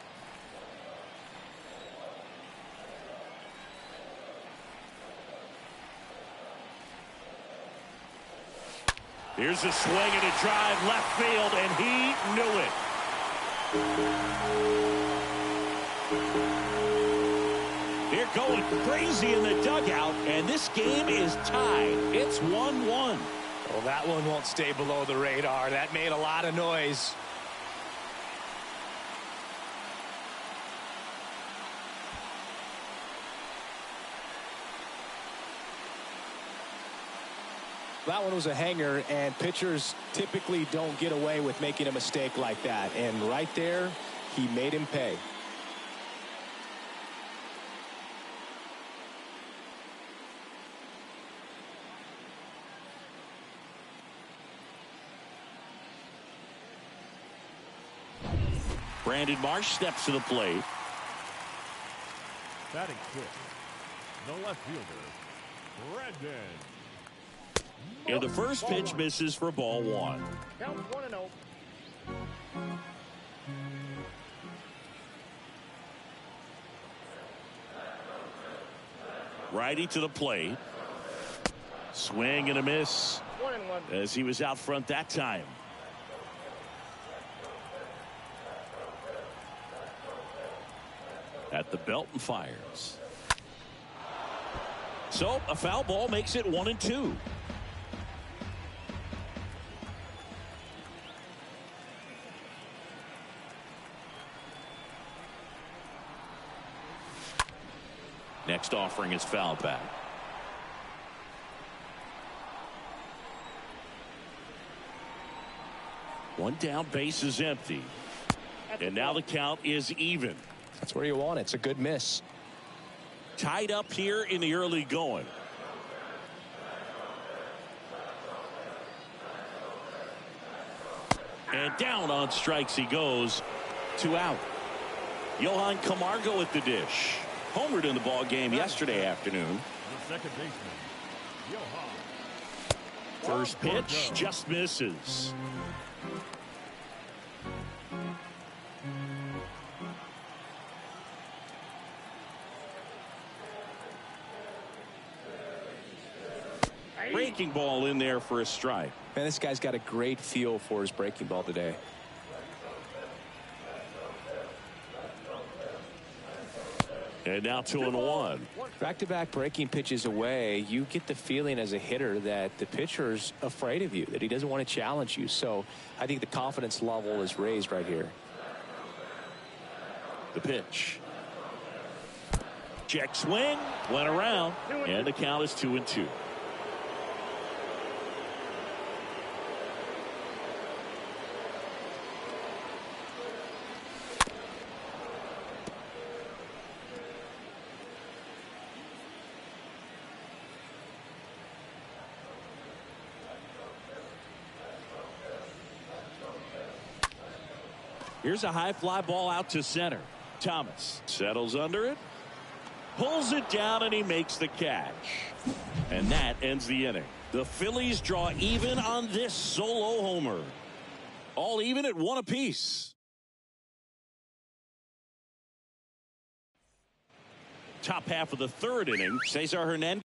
Here's a swing and a drive left field, and he knew it. They're going crazy in the dugout, and this game is tied. It's 1-1. Well, that one won't stay below the radar. That made a lot of noise. That one was a hanger, and pitchers typically don't get away with making a mistake like that. And right there, he made him pay. Brandon Marsh steps to the plate. Batting 6th, the left fielder, Brandon. And the first pitch misses for ball 1. Count 1-0. Righty to the plate. Swing and a miss 1-1. as he was out front that time. At the belt and fires. So a foul ball makes it 1-2. Next offering is foul back. One down, base is empty. And now the count is even. That's where you want it. It's a good miss. Tied up here in the early going. And down on strikes he goes. 2 out. Johan Camargo at the dish. Homered in the ball game yesterday afternoon. The second baseman, Johan. First pitch just misses. Breaking ball in there for a strike. Man, this guy's got a great feel for his breaking ball today. And now 2-1. Back-to-back breaking pitches away, you get the feeling as a hitter that the pitcher's afraid of you, that he doesn't want to challenge you. So I think the confidence level is raised right here. The pitch. Check swing. Went around. And the count is 2-2. Here's a high fly ball out to center. Thomas settles under it, pulls it down, and he makes the catch. And that ends the inning. The Phillies draw even on this solo homer. All even at 1 apiece. Top half of the third inning, Cesar Hernandez